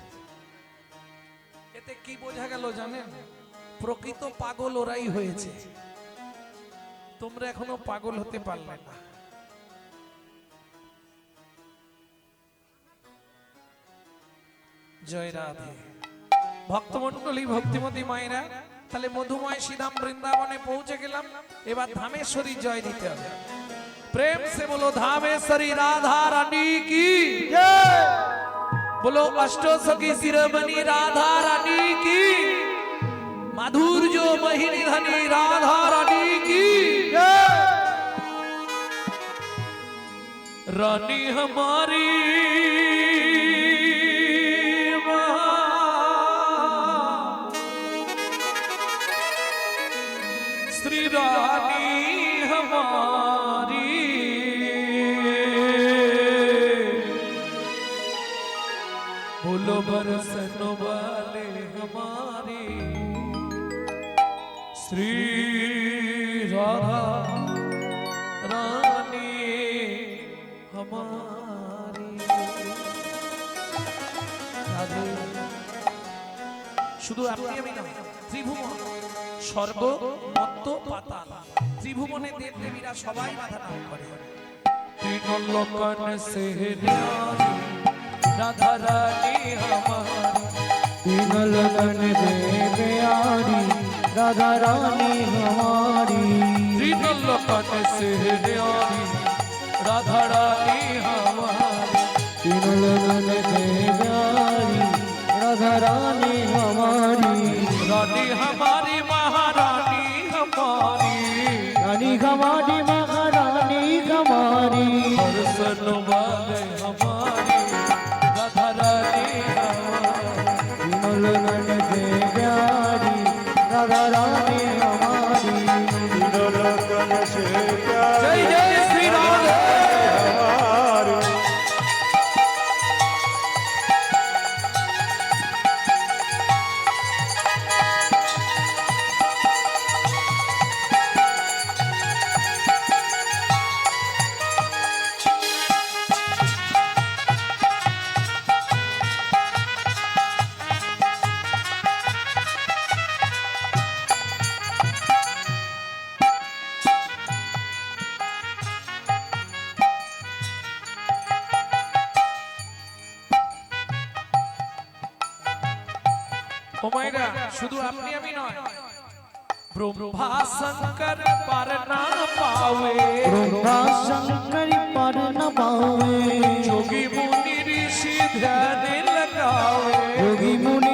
এতে কি বোঝা গেল জানেন প্রকৃত পাগল ওরাই হয়েছে তোমরা এখনো পাগল হতে পারলে না। জয় রাধে। ভক্তমন্ডলী, ভক্তিমতী মায়েরা, তাহলে মধুময় শ্রীধাম বৃন্দাবনে পৌঁছে গেলাম। এবার ধামেশ্বরী জয় দিতে হবে। प्रेम से बोलो धामेश्वरी राधा रानी की जय, बोलो अष्टो सखी शिरोमणि राधा रानी की, माधुर्य महिनी धनी राधा रानी की जय। रानी हमारी श्री रानी हमारी, बोलो बरसन वाले हमारी श्री राधा रानी हमारी। राधे। শুধু আপনি আমি না, ত্রিভুবন স্বর্গ মত্ত পাতাল ত্রিভুবনে দেব দেবীরা সবাই মাথা নাম করে। तीनों लोकन से न्यारी राधा रानी हमारी, तीन लगन दे प्यारी राधा रानी हमारी। तीनों लोकन से न्यारी राधा रानी हमारी, तीन लगन दे प्यारी राधा रानी हमारी। रानी हमारी महारानी हमारी, रानी हमारी महारानी हमारी। दर्शन वाले हमारी राधा रानी हमारी, तीन लगन दे प्यारी राधा रानी हमारी। तीनों लोकन से प्यारी जय जय श्री राधे। हमारी। ও মায়েরা, শুধু আপনি আমি নয়, ब्रह्मा शंकर पर ना पावे, ब्रह्मा शंकर पर न पावे। जोगी मुनि ऋषि ध्यान लगावे, योगी मुनि